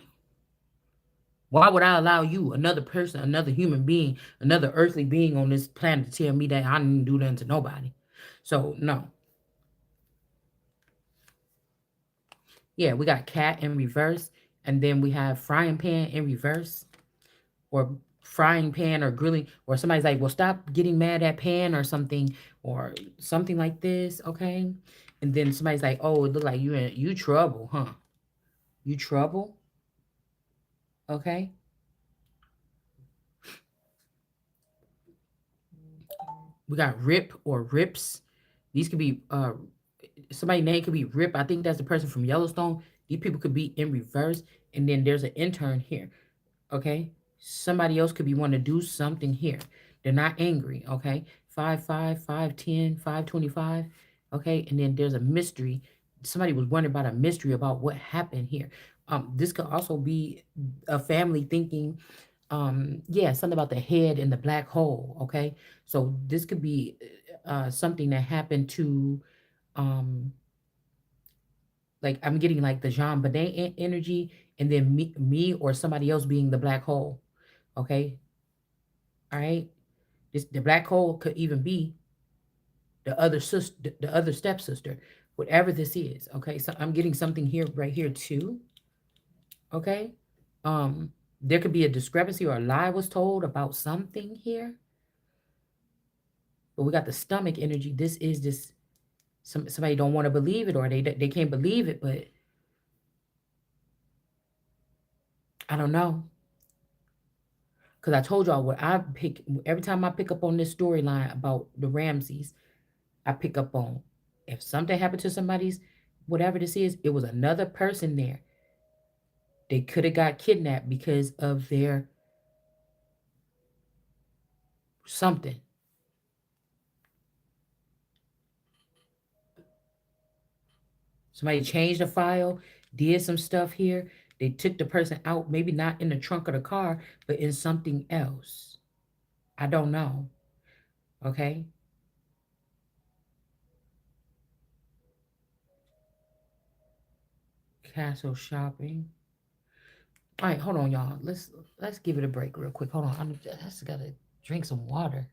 A: Why would I allow you, another person, another human being, another earthly being on this planet, to tell me that I didn't do that to nobody? So no. Yeah, we got cat in reverse, and then we have frying pan in reverse, or frying pan or grilling, or somebody's like, well, stop getting mad at pan or something, or something like this, okay? And then somebody's like, oh, it look like you trouble, huh? You trouble, okay? We got Rip or Rips. These could be somebody name could be Rip. I think that's the person from Yellowstone. These people could be in reverse, and then there's an intern here. Okay, somebody else could be wanting to do something here. They're not angry. Okay, 5 5 5 10 5 25. Okay, and then there's a mystery. Somebody was wondering about a mystery about what happened here. This could also be a family thinking yeah, something about the head and the black hole. Okay, so this could be something that happened to um like I'm getting like the Jean Benet energy, and then me or somebody else being the black hole. Okay, all right, this the black hole could even be the other sister, the other stepsister, whatever this is. Okay, so I'm getting something here, right here too. Okay, um there could be a discrepancy or a lie was told about something here. But we got the stomach energy. This is this somebody don't want to believe it, or they can't believe it, but I don't know. Because I told y'all what I pick every time I pick up on this storyline about the Ramses, I pick up on if something happened to somebody's whatever this is, it was another person there. They could have got kidnapped because of their something. Somebody changed the file, did some stuff here. They took the person out, maybe not in the trunk of the car, but in something else. I don't know. Okay. Castle shopping. All right, hold on, y'all. Let's give it a break real quick. Hold on. I just gotta drink some water.